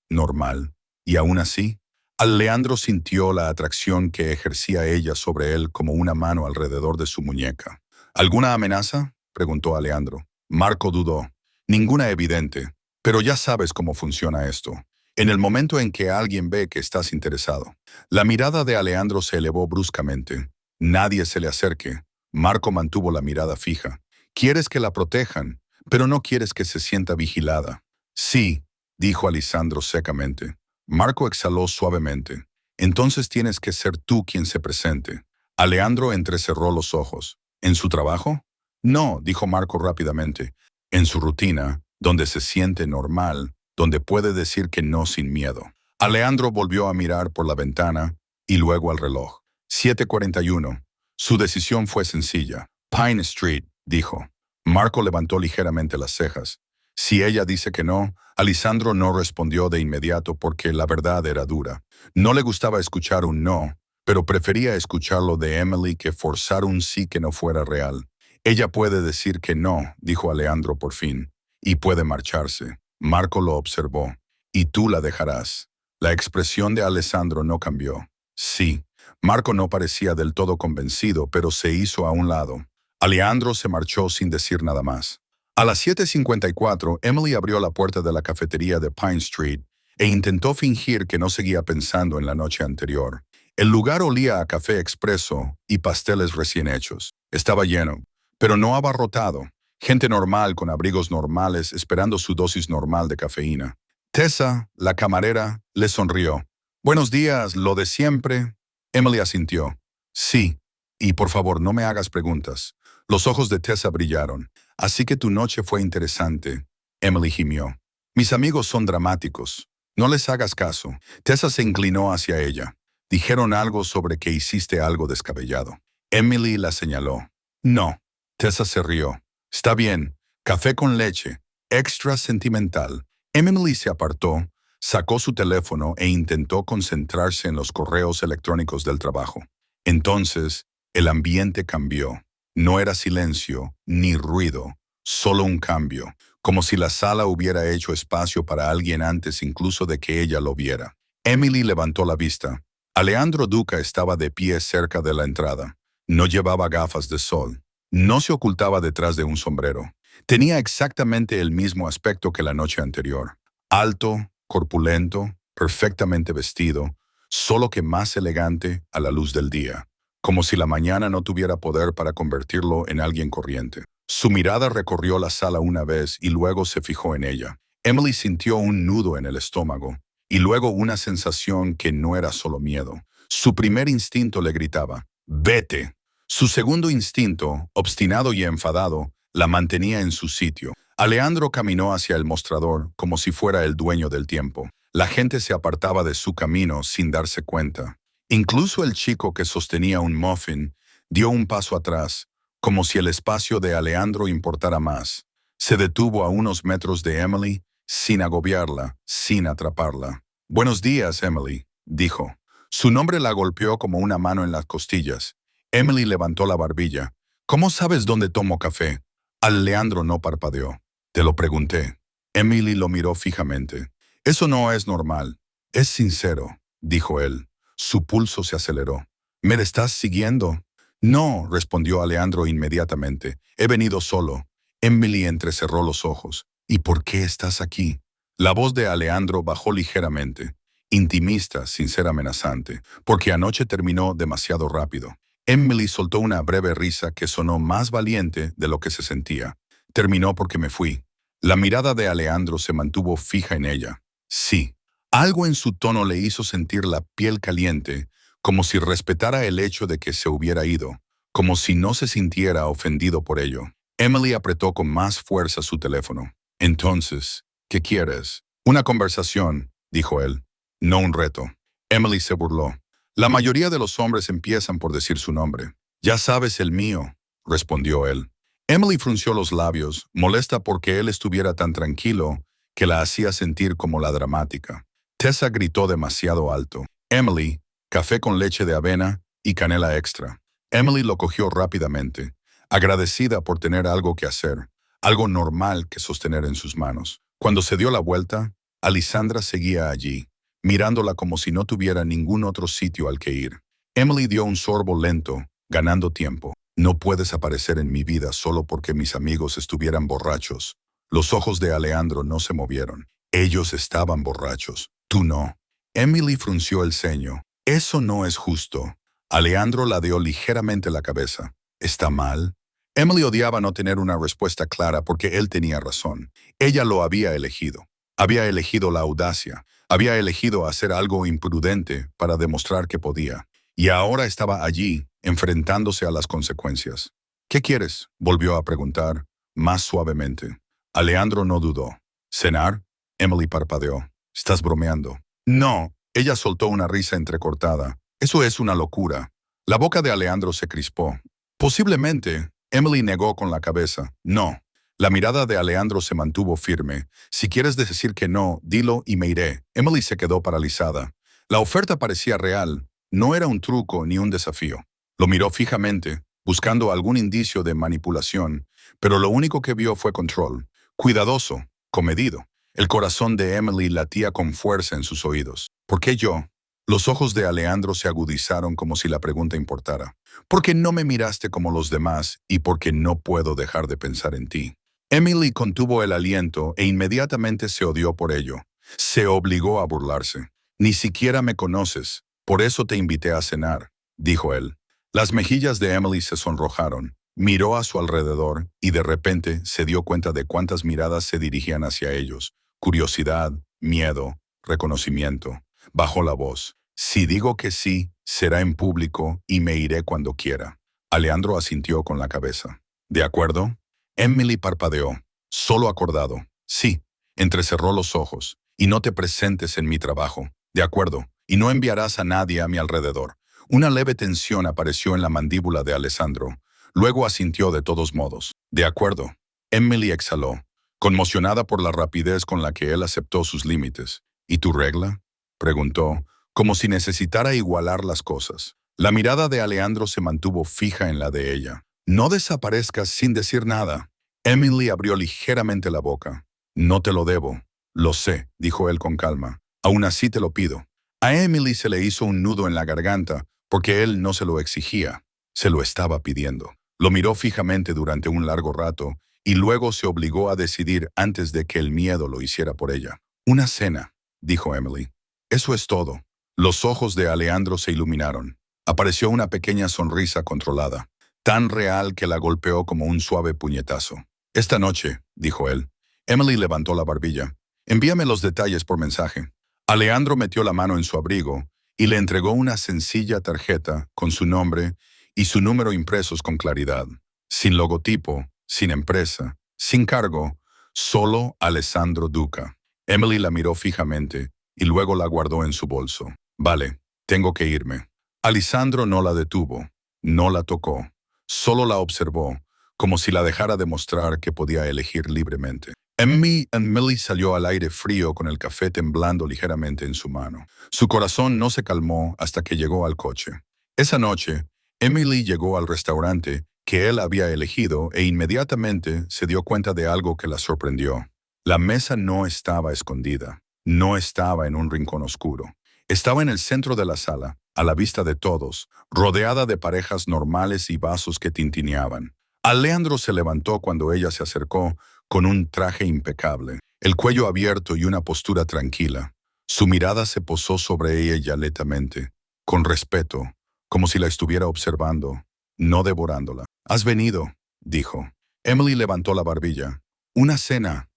normal. Y aún así, Alejandro sintió la atracción que ejercía ella sobre él como una mano alrededor de su muñeca. ¿Alguna amenaza?, preguntó Alejandro. Marco dudó. Ninguna evidente, pero ya sabes cómo funciona esto. En el momento en que alguien ve que estás interesado. La mirada de Alejandro se elevó bruscamente. Nadie se le acerque. Marco mantuvo la mirada fija. Quieres que la protejan, pero no quieres que se sienta vigilada. Sí, dijo Alejandro secamente. Marco exhaló suavemente. Entonces tienes que ser tú quien se presente. Alejandro entrecerró los ojos. ¿En su trabajo? No, dijo Marco rápidamente. En su rutina, donde se siente normal, donde puede decir que no sin miedo. Alejandro volvió a mirar por la ventana y luego al reloj. 7:41. Su decisión fue sencilla. Pine Street, dijo. Marco levantó ligeramente las cejas. Si ella dice que no, Alejandro no respondió de inmediato porque la verdad era dura. No le gustaba escuchar un no, pero prefería escucharlo de Emily que forzar un sí que no fuera real. Ella puede decir que no, dijo Alejandro por fin, y puede marcharse. Marco lo observó. Y tú la dejarás. La expresión de Alejandro no cambió. Sí. Marco no parecía del todo convencido, pero se hizo a un lado. Alejandro se marchó sin decir nada más. A las 7:54, Emily abrió la puerta de la cafetería de Pine Street e intentó fingir que no seguía pensando en la noche anterior. El lugar olía a café expreso y pasteles recién hechos. Estaba lleno, pero no abarrotado. Gente normal con abrigos normales esperando su dosis normal de cafeína. Tessa, la camarera, le sonrió. Buenos días, lo de siempre. Emily asintió. Sí, y por favor no me hagas preguntas. Los ojos de Tessa brillaron. Así que tu noche fue interesante. Emily gimió. Mis amigos son dramáticos. No les hagas caso. Tessa se inclinó hacia ella. Dijeron algo sobre que hiciste algo descabellado. Emily la señaló. No. Tessa se rió. Está bien. Café con leche. Extra sentimental. Emily se apartó, sacó su teléfono e intentó concentrarse en los correos electrónicos del trabajo. Entonces, el ambiente cambió. No era silencio, ni ruido, solo un cambio, como si la sala hubiera hecho espacio para alguien antes incluso de que ella lo viera. Emily levantó la vista. Alejandro Duca estaba de pie cerca de la entrada. No llevaba gafas de sol. No se ocultaba detrás de un sombrero. Tenía exactamente el mismo aspecto que la noche anterior. Alto, corpulento, perfectamente vestido, solo que más elegante a la luz del día, como si la mañana no tuviera poder para convertirlo en alguien corriente. Su mirada recorrió la sala una vez y luego se fijó en ella. Emily sintió un nudo en el estómago y luego una sensación que no era solo miedo. Su primer instinto le gritaba, ¡vete! Su segundo instinto, obstinado y enfadado, la mantenía en su sitio. Alejandro caminó hacia el mostrador como si fuera el dueño del tiempo. La gente se apartaba de su camino sin darse cuenta. Incluso el chico que sostenía un muffin dio un paso atrás, como si el espacio de Alejandro importara más. Se detuvo a unos metros de Emily, sin agobiarla, sin atraparla. «Buenos días, Emily», dijo. Su nombre la golpeó como una mano en las costillas. Emily levantó la barbilla. «¿Cómo sabes dónde tomo café?» Alejandro no parpadeó. Te lo pregunté. Emily lo miró fijamente. Eso no es normal. Es sincero, dijo él. Su pulso se aceleró. ¿Me estás siguiendo? No, respondió Alejandro inmediatamente. He venido solo. Emily entrecerró los ojos. ¿Y por qué estás aquí? La voz de Alejandro bajó ligeramente, intimista, sin ser amenazante, porque anoche terminó demasiado rápido. Emily soltó una breve risa que sonó más valiente de lo que se sentía. Terminó porque me fui. La mirada de Alejandro se mantuvo fija en ella. Sí. Algo en su tono le hizo sentir la piel caliente, como si respetara el hecho de que se hubiera ido, como si no se sintiera ofendido por ello. Emily apretó con más fuerza su teléfono. Entonces, ¿qué quieres? Una conversación, dijo él, no un reto. Emily se burló. La mayoría de los hombres empiezan por decir su nombre. Ya sabes el mío, respondió él. Emily frunció los labios, molesta porque él estuviera tan tranquilo que la hacía sentir como la dramática. Tessa gritó demasiado alto. Emily, café con leche de avena y canela extra. Emily lo cogió rápidamente, agradecida por tener algo que hacer, algo normal que sostener en sus manos. Cuando se dio la vuelta, Alessandra seguía allí, mirándola como si no tuviera ningún otro sitio al que ir. Emily dio un sorbo lento, ganando tiempo. No puedes aparecer en mi vida solo porque mis amigos estuvieran borrachos. Los ojos de Alejandro no se movieron. Ellos estaban borrachos. Tú no. Emily frunció el ceño. Eso no es justo. Alejandro ladeó ligeramente la cabeza. ¿Está mal? Emily odiaba no tener una respuesta clara porque él tenía razón. Ella lo había elegido. Había elegido la audacia. Había elegido hacer algo imprudente para demostrar que podía. Y ahora estaba allí, enfrentándose a las consecuencias. ¿Qué quieres?, volvió a preguntar, más suavemente. Alejandro no dudó. ¿Cenar? Emily parpadeó. ¿Estás bromeando? No. Ella soltó una risa entrecortada. Eso es una locura. La boca de Alejandro se crispó. Posiblemente. Emily negó con la cabeza. No. La mirada de Alejandro se mantuvo firme. Si quieres decir que no, dilo y me iré. Emily se quedó paralizada. La oferta parecía real. No era un truco ni un desafío. Lo miró fijamente, buscando algún indicio de manipulación, pero lo único que vio fue control. Cuidadoso, comedido. El corazón de Emily latía con fuerza en sus oídos. ¿Por qué yo? Los ojos de Alejandro se agudizaron como si la pregunta importara. ¿Por qué no me miraste como los demás y por qué no puedo dejar de pensar en ti? Emily contuvo el aliento e inmediatamente se odió por ello. Se obligó a burlarse. Ni siquiera me conoces, por eso te invité a cenar, dijo él. Las mejillas de Emily se sonrojaron. Miró a su alrededor y de repente se dio cuenta de cuántas miradas se dirigían hacia ellos. Curiosidad, miedo, reconocimiento. Bajó la voz. Si digo que sí, será en público y me iré cuando quiera. Alejandro asintió con la cabeza. ¿De acuerdo? Emily parpadeó. Solo acordado. Sí. Entrecerró los ojos. Y no te presentes en mi trabajo. De acuerdo. Y no enviarás a nadie a mi alrededor. Una leve tensión apareció en la mandíbula de Alessandro. Luego asintió de todos modos. De acuerdo. Emily exhaló, conmocionada por la rapidez con la que él aceptó sus límites. ¿Y tu regla?, preguntó, como si necesitara igualar las cosas. La mirada de Alejandro se mantuvo fija en la de ella. No desaparezcas sin decir nada. Emily abrió ligeramente la boca. No te lo debo. Lo sé, dijo él con calma. Aún así te lo pido. A Emily se le hizo un nudo en la garganta porque él no se lo exigía. Se lo estaba pidiendo. Lo miró fijamente durante un largo rato y luego se obligó a decidir antes de que el miedo lo hiciera por ella. Una cena, dijo Emily. Eso es todo. Los ojos de Alejandro se iluminaron. Apareció una pequeña sonrisa controlada, tan real que la golpeó como un suave puñetazo. Esta noche, dijo él. Emily levantó la barbilla. Envíame los detalles por mensaje. Alejandro metió la mano en su abrigo y le entregó una sencilla tarjeta con su nombre y su número impresos con claridad. Sin logotipo, sin empresa, sin cargo, solo Alessandro Duca. Emily la miró fijamente y luego la guardó en su bolso. Vale, tengo que irme. Alessandro no la detuvo, no la tocó, solo la observó, como si la dejara demostrar que podía elegir libremente. Emily salió al aire frío con el café temblando ligeramente en su mano. Su corazón no se calmó hasta que llegó al coche. Esa noche, Emily llegó al restaurante que él había elegido e inmediatamente se dio cuenta de algo que la sorprendió. La mesa no estaba escondida, no estaba en un rincón oscuro. Estaba en el centro de la sala, a la vista de todos, rodeada de parejas normales y vasos que tintineaban. Alejandro se levantó cuando ella se acercó con un traje impecable, el cuello abierto y una postura tranquila. Su mirada se posó sobre ella lentamente, con respeto, como si la estuviera observando, no devorándola. «Has venido», dijo. Emily levantó la barbilla. Una cena»,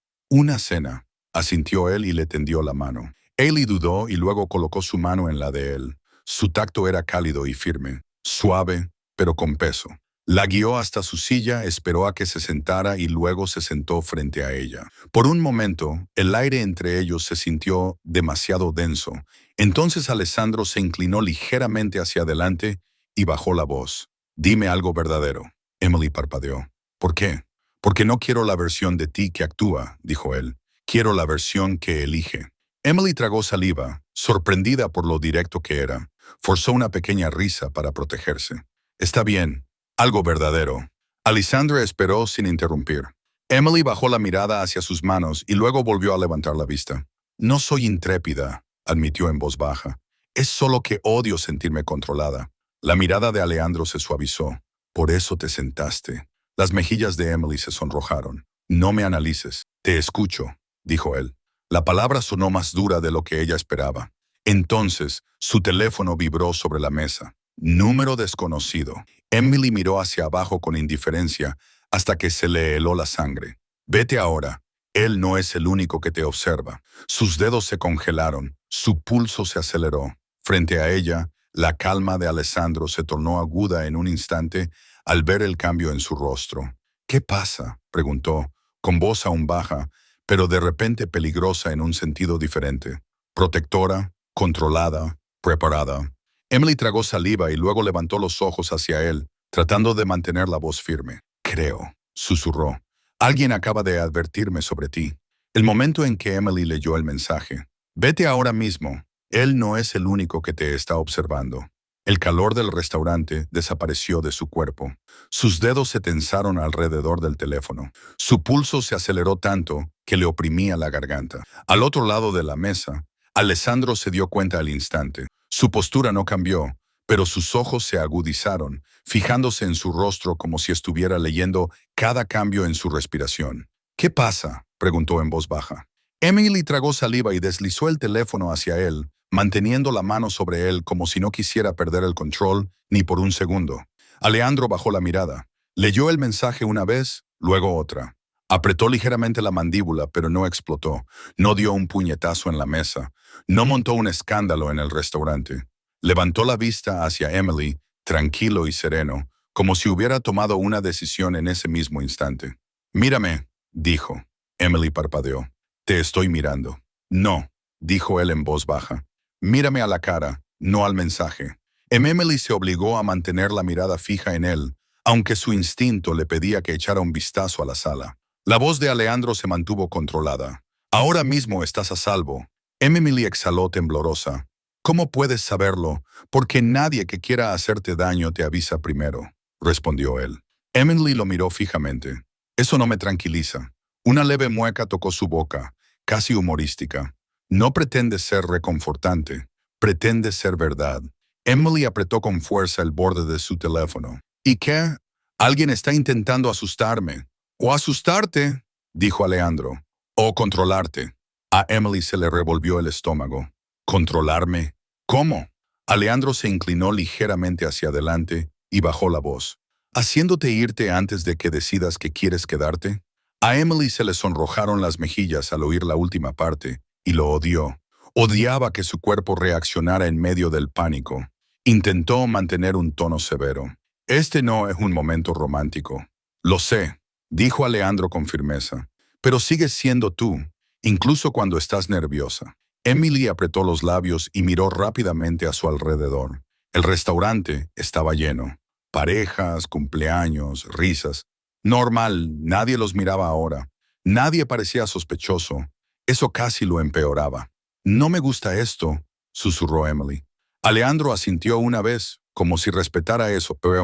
asintió él y le tendió la mano. Ailey dudó y luego colocó su mano en la de él. Su tacto era cálido y firme, suave, pero con peso. La guió hasta su silla, esperó a que se sentara y luego se sentó frente a ella. Por un momento, el aire entre ellos se sintió demasiado denso. Entonces Alessandro se inclinó ligeramente hacia adelante y bajó la voz. «Dime algo verdadero». Emily parpadeó. «¿Por qué?» «Porque no quiero la versión de ti que actúa», dijo él. «Quiero la versión que elige». Emily tragó saliva, sorprendida por lo directo que era. Forzó una pequeña risa para protegerse. «Está bien. Algo verdadero». Alessandra esperó sin interrumpir. Emily bajó la mirada hacia sus manos y luego volvió a levantar la vista. «No soy intrépida», admitió en voz baja. «Es solo que odio sentirme controlada». La mirada de Alejandro se suavizó. «Por eso te sentaste». Las mejillas de Emily se sonrojaron. «No me analices. Te escucho», dijo él. La palabra sonó más dura de lo que ella esperaba. Entonces, su teléfono vibró sobre la mesa. Número desconocido. Emily miró hacia abajo con indiferencia hasta que se le heló la sangre. «Vete ahora. Él no es el único que te observa». Sus dedos se congelaron. Su pulso se aceleró. Frente a ella, la calma de Alessandro se tornó aguda en un instante al ver el cambio en su rostro. «¿Qué pasa?», preguntó, con voz aún baja, pero de repente peligrosa en un sentido diferente. Protectora, controlada, preparada. Emily tragó saliva y luego levantó los ojos hacia él, tratando de mantener la voz firme. «Creo», susurró. «Alguien acaba de advertirme sobre ti». El momento en que Emily leyó el mensaje. «Vete ahora mismo. Él no es el único que te está observando». El calor del restaurante desapareció de su cuerpo. Sus dedos se tensaron alrededor del teléfono. Su pulso se aceleró tanto que le oprimía la garganta. Al otro lado de la mesa, Alessandro se dio cuenta al instante. Su postura no cambió, pero sus ojos se agudizaron, fijándose en su rostro como si estuviera leyendo cada cambio en su respiración. «¿Qué pasa?», preguntó en voz baja. Emily tragó saliva y deslizó el teléfono hacia él, manteniendo la mano sobre él como si no quisiera perder el control ni por un segundo. Alejandro bajó la mirada. Leyó el mensaje una vez, luego otra. Apretó ligeramente la mandíbula, pero no explotó. No dio un puñetazo en la mesa. No montó un escándalo en el restaurante. Levantó la vista hacia Emily, tranquilo y sereno, como si hubiera tomado una decisión en ese mismo instante. «Mírame», dijo. Emily parpadeó. «Te estoy mirando». «No», dijo él en voz baja. «Mírame a la cara, no al mensaje». Emily se obligó a mantener la mirada fija en él, aunque su instinto le pedía que echara un vistazo a la sala. La voz de Alejandro se mantuvo controlada. «Ahora mismo estás a salvo». Emily exhaló temblorosa. «¿Cómo puedes saberlo? Porque nadie que quiera hacerte daño te avisa primero», respondió él. Emily lo miró fijamente. «Eso no me tranquiliza». Una leve mueca tocó su boca, casi humorística. «No pretendes ser reconfortante, pretendes ser verdad». Emily apretó con fuerza el borde de su teléfono. «¿Y qué? Alguien está intentando asustarme». «O asustarte», dijo Alejandro. «O controlarte». A Emily se le revolvió el estómago. «¿Controlarme? ¿Cómo?» Alejandro se inclinó ligeramente hacia adelante y bajó la voz. «¿Haciéndote irte antes de que decidas que quieres quedarte?» A Emily se le sonrojaron las mejillas al oír la última parte, y lo odió. Odiaba que su cuerpo reaccionara en medio del pánico. Intentó mantener un tono severo. «Este no es un momento romántico». «Lo sé», dijo Alejandro con firmeza. «Pero sigues siendo tú, incluso cuando estás nerviosa». Emily apretó los labios y miró rápidamente a su alrededor. El restaurante estaba lleno. Parejas, cumpleaños, risas. Normal, nadie los miraba ahora. Nadie parecía sospechoso. Eso casi lo empeoraba. «No me gusta esto», susurró Emily. Alejandro asintió una vez, como si respetara eso, pero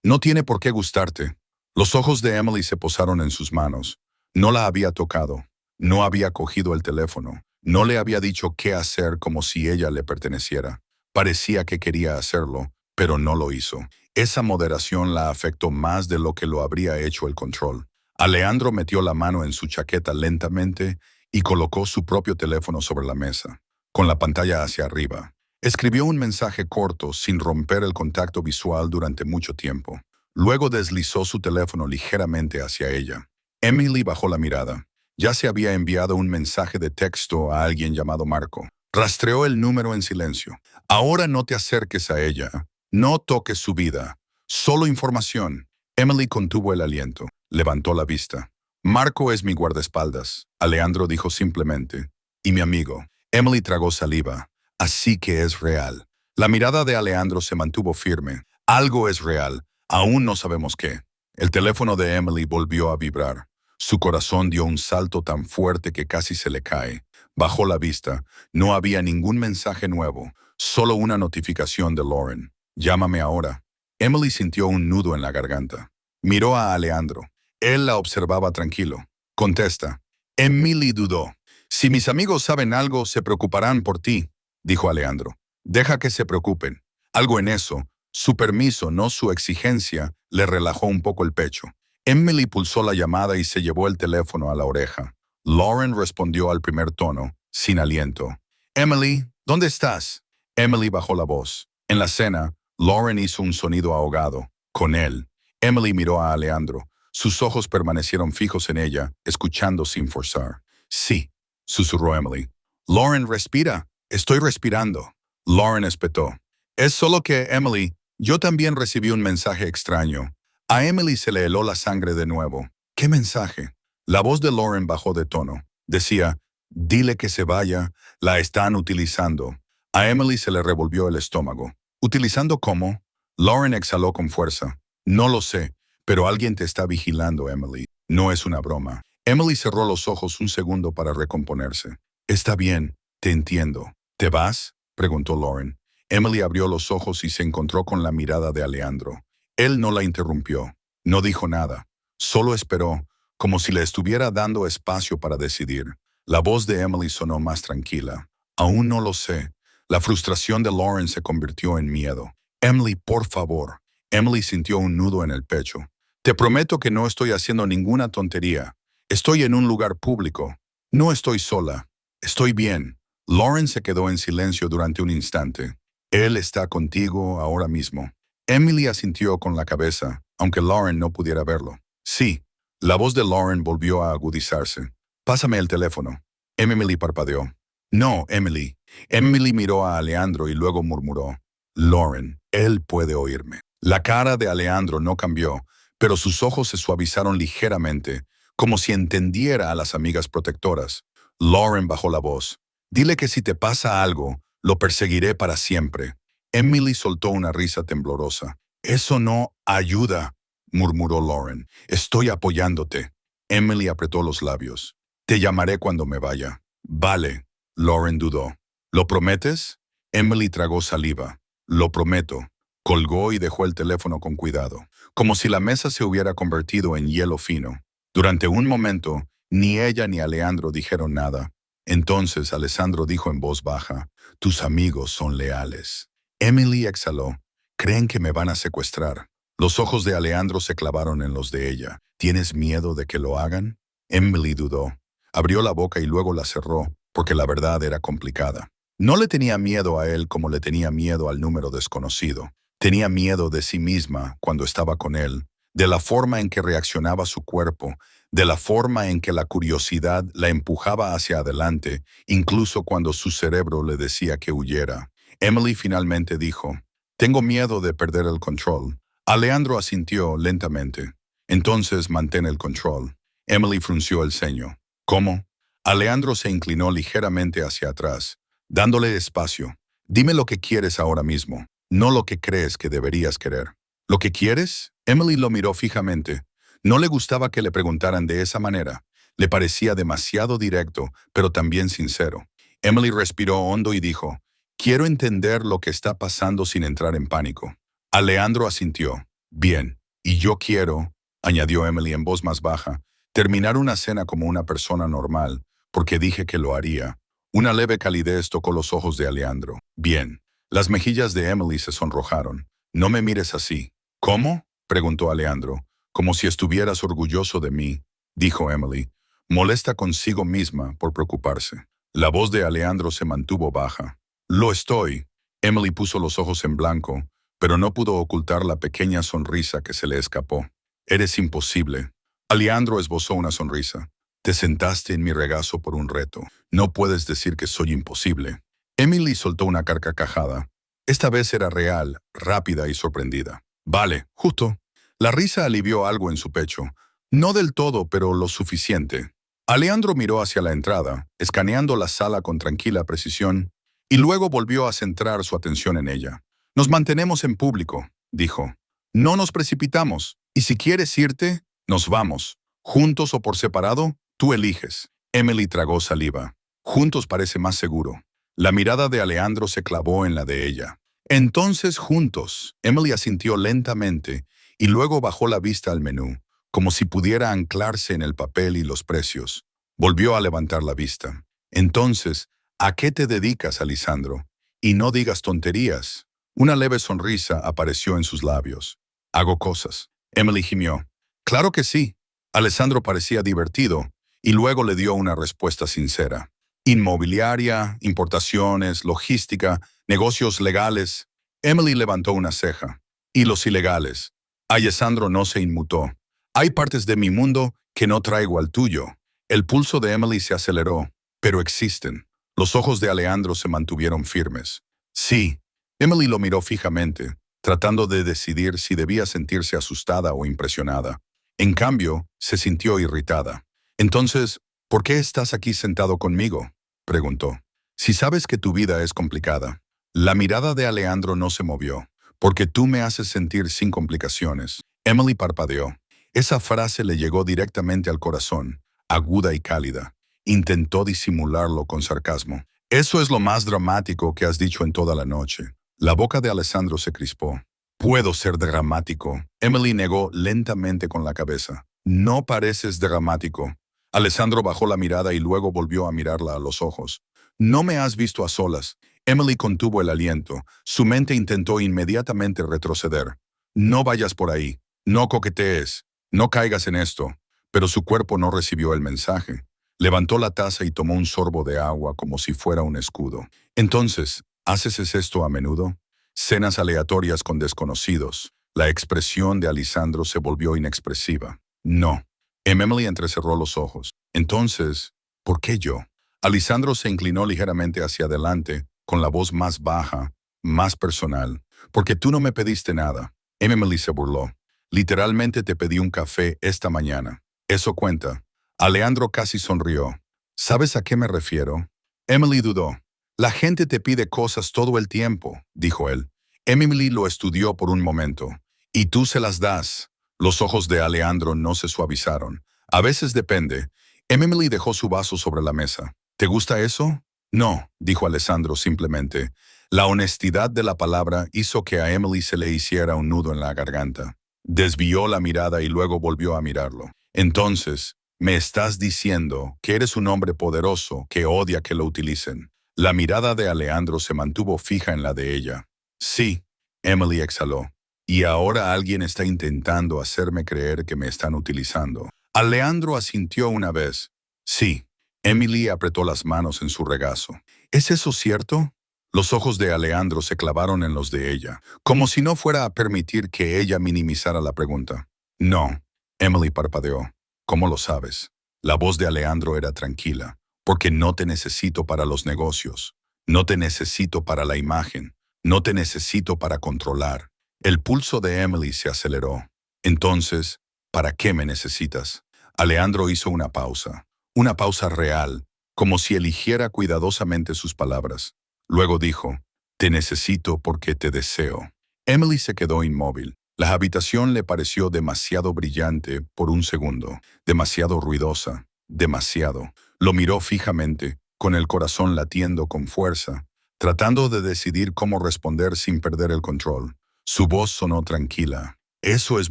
No tiene por qué gustarte. Los ojos de Emily se posaron en sus manos. No la había tocado. No había cogido el teléfono. No le había dicho qué hacer como si ella le perteneciera. Parecía que quería hacerlo, pero no lo hizo. Esa moderación la afectó más de lo que lo habría hecho el control. Alejandro metió la mano en su chaqueta lentamente y colocó su propio teléfono sobre la mesa, con la pantalla hacia arriba. Escribió un mensaje corto sin romper el contacto visual durante mucho tiempo. Luego deslizó su teléfono ligeramente hacia ella. Emily bajó la mirada. Ya se había enviado un mensaje de texto a alguien llamado Marco. Rastreó el número en silencio. Ahora no te acerques a ella. No toques su vida. Solo información. Emily contuvo el aliento. Levantó la vista. Marco es mi guardaespaldas, Alejandro dijo simplemente. Y mi amigo. Emily tragó saliva. Así que es real. La mirada de Alejandro se mantuvo firme. Algo es real. Aún no sabemos qué. El teléfono de Emily volvió a vibrar. Su corazón dio un salto tan fuerte que casi se le cae. Bajó la vista. No había ningún mensaje nuevo, solo una notificación de Lauren. Llámame ahora. Emily sintió un nudo en la garganta. Miró a Alejandro. Él la observaba tranquilo. Contesta. Emily dudó. Si mis amigos saben algo, se preocuparán por ti, dijo Alejandro. Deja que se preocupen. Algo en eso, su permiso, no su exigencia, le relajó un poco el pecho. Emily pulsó la llamada y se llevó el teléfono a la oreja. Lauren respondió al primer tono, sin aliento. Emily, ¿dónde estás? Emily bajó la voz. En la cena, Lauren hizo un sonido ahogado. Con él. Emily miró a Alejandro. Sus ojos permanecieron fijos en ella, escuchando sin forzar. Sí, susurró Emily. Lauren, respira. Estoy respirando. Lauren espetó. Es solo que, Emily, yo también recibí un mensaje extraño. A Emily se le heló la sangre de nuevo. ¿Qué mensaje? La voz de Lauren bajó de tono. Decía, dile que se vaya, la están utilizando. A Emily se le revolvió el estómago. ¿Utilizando cómo? Lauren exhaló con fuerza. No lo sé, pero alguien te está vigilando, Emily. No es una broma. Emily cerró los ojos un segundo para recomponerse. Está bien, te entiendo. ¿Te vas? Preguntó Lauren. Emily abrió los ojos y se encontró con la mirada de Alejandro. Él no la interrumpió. No dijo nada. Solo esperó, como si le estuviera dando espacio para decidir. La voz de Emily sonó más tranquila. Aún no lo sé. La frustración de Lauren se convirtió en miedo. Emily, por favor. Emily sintió un nudo en el pecho. Te prometo que no estoy haciendo ninguna tontería. Estoy en un lugar público. No estoy sola. Estoy bien. Lauren se quedó en silencio durante un instante. Él está contigo ahora mismo. Emily asintió con la cabeza, aunque Lauren no pudiera verlo. Sí. La voz de Lauren volvió a agudizarse. Pásame el teléfono. Emily parpadeó. No, Emily. Emily miró a Alejandro y luego murmuró. Lauren, él puede oírme. La cara de Alejandro no cambió, pero sus ojos se suavizaron ligeramente, como si entendiera a las amigas protectoras. Lauren bajó la voz. Dile que si te pasa algo, lo perseguiré para siempre. Emily soltó una risa temblorosa. Eso no ayuda, murmuró Lauren. Estoy apoyándote. Emily apretó los labios. Te llamaré cuando me vaya. Vale. Lauren dudó. ¿Lo prometes? Emily tragó saliva. Lo prometo. Colgó y dejó el teléfono con cuidado, como si la mesa se hubiera convertido en hielo fino. Durante un momento, ni ella ni Alejandro dijeron nada. Entonces Alessandro dijo en voz baja, tus amigos son leales. Emily exhaló. Creen que me van a secuestrar. Los ojos de Alejandro se clavaron en los de ella. ¿Tienes miedo de que lo hagan? Emily dudó. Abrió la boca y luego la cerró, porque la verdad era complicada. No le tenía miedo a él como le tenía miedo al número desconocido. Tenía miedo de sí misma cuando estaba con él, de la forma en que reaccionaba su cuerpo, de la forma en que la curiosidad la empujaba hacia adelante, incluso cuando su cerebro le decía que huyera. Emily finalmente dijo, tengo miedo de perder el control. Alejandro asintió lentamente. Entonces mantén el control. Emily frunció el ceño. ¿Cómo? Alejandro se inclinó ligeramente hacia atrás, dándole espacio. Dime lo que quieres ahora mismo, no lo que crees que deberías querer. ¿Lo que quieres? Emily lo miró fijamente. No le gustaba que le preguntaran de esa manera. Le parecía demasiado directo, pero también sincero. Emily respiró hondo y dijo, quiero entender lo que está pasando sin entrar en pánico. Alejandro asintió. Bien, y yo quiero, añadió Emily en voz más baja, terminar una cena como una persona normal, porque dije que lo haría. Una leve calidez tocó los ojos de Alejandro. Bien. Las mejillas de Emily se sonrojaron. No me mires así. ¿Cómo? Preguntó Alejandro. Como si estuvieras orgulloso de mí, dijo Emily, molesta consigo misma por preocuparse. La voz de Alejandro se mantuvo baja. Lo estoy. Emily puso los ojos en blanco, pero no pudo ocultar la pequeña sonrisa que se le escapó. Eres imposible. Alejandro esbozó una sonrisa. Te sentaste en mi regazo por un reto. No puedes decir que soy imposible. Emily soltó una carcajada. Esta vez era real, rápida y sorprendida. Vale, justo. La risa alivió algo en su pecho. No del todo, pero lo suficiente. Alejandro miró hacia la entrada, escaneando la sala con tranquila precisión, y luego volvió a centrar su atención en ella. Nos mantenemos en público, dijo. No nos precipitamos, y si quieres irte, nos vamos. Juntos o por separado, tú eliges. Emily tragó saliva. Juntos parece más seguro. La mirada de Alejandro se clavó en la de ella. Entonces, juntos, Emily asintió lentamente y luego bajó la vista al menú, como si pudiera anclarse en el papel y los precios. Volvió a levantar la vista. Entonces, ¿a qué te dedicas, Alessandro? Y no digas tonterías. Una leve sonrisa apareció en sus labios. Hago cosas. Emily gimió. Claro que sí. Alessandro parecía divertido y luego le dio una respuesta sincera. Inmobiliaria, importaciones, logística, negocios legales. Emily levantó una ceja. Y los ilegales. Alessandro no se inmutó. Hay partes de mi mundo que no traigo al tuyo. El pulso de Emily se aceleró, pero existen. Los ojos de Alejandro se mantuvieron firmes. Sí. Emily lo miró fijamente, tratando de decidir si debía sentirse asustada o impresionada. En cambio, se sintió irritada. Entonces, ¿por qué estás aquí sentado conmigo? Preguntó. Si sabes que tu vida es complicada. La mirada de Alejandro no se movió. Porque tú me haces sentir sin complicaciones. Emily parpadeó. Esa frase le llegó directamente al corazón, aguda y cálida. Intentó disimularlo con sarcasmo. Eso es lo más dramático que has dicho en toda la noche. La boca de Alessandro se crispó. Puedo ser dramático. Emily negó lentamente con la cabeza. No pareces dramático. Alessandro bajó la mirada y luego volvió a mirarla a los ojos. No me has visto a solas. Emily contuvo el aliento. Su mente intentó inmediatamente retroceder. No vayas por ahí. No coquetees. No caigas en esto. Pero su cuerpo no recibió el mensaje. Levantó la taza y tomó un sorbo de agua como si fuera un escudo. Entonces, ¿haces esto a menudo? Cenas aleatorias con desconocidos. La expresión de Alessandro se volvió inexpresiva. No. Emily entrecerró los ojos. Entonces, ¿por qué yo? Alessandro se inclinó ligeramente hacia adelante, con la voz más baja, más personal. Porque tú no me pediste nada. Emily se burló. Literalmente te pedí un café esta mañana. Eso cuenta. Alejandro casi sonrió. ¿Sabes a qué me refiero? Emily dudó. La gente te pide cosas todo el tiempo, dijo él. Emily lo estudió por un momento. Y tú se las das. Los ojos de Alejandro no se suavizaron. A veces depende. Emily dejó su vaso sobre la mesa. ¿Te gusta eso? No, dijo Alessandro simplemente. La honestidad de la palabra hizo que a Emily se le hiciera un nudo en la garganta. Desvió la mirada y luego volvió a mirarlo. Entonces, me estás diciendo que eres un hombre poderoso que odia que lo utilicen. La mirada de Alejandro se mantuvo fija en la de ella. Sí, Emily exhaló. Y ahora alguien está intentando hacerme creer que me están utilizando. Alejandro asintió una vez. Sí. Emily apretó las manos en su regazo. ¿Es eso cierto? Los ojos de Alejandro se clavaron en los de ella, como si no fuera a permitir que ella minimizara la pregunta. No. Emily parpadeó. ¿Cómo lo sabes? La voz de Alejandro era tranquila. Porque no te necesito para los negocios. No te necesito para la imagen. No te necesito para controlar. El pulso de Emily se aceleró. Entonces, ¿para qué me necesitas? Alejandro hizo una pausa real, como si eligiera cuidadosamente sus palabras. Luego dijo, te necesito porque te deseo. Emily se quedó inmóvil. La habitación le pareció demasiado brillante por un segundo, demasiado ruidosa, demasiado. Lo miró fijamente, con el corazón latiendo con fuerza, tratando de decidir cómo responder sin perder el control. Su voz sonó tranquila. Eso es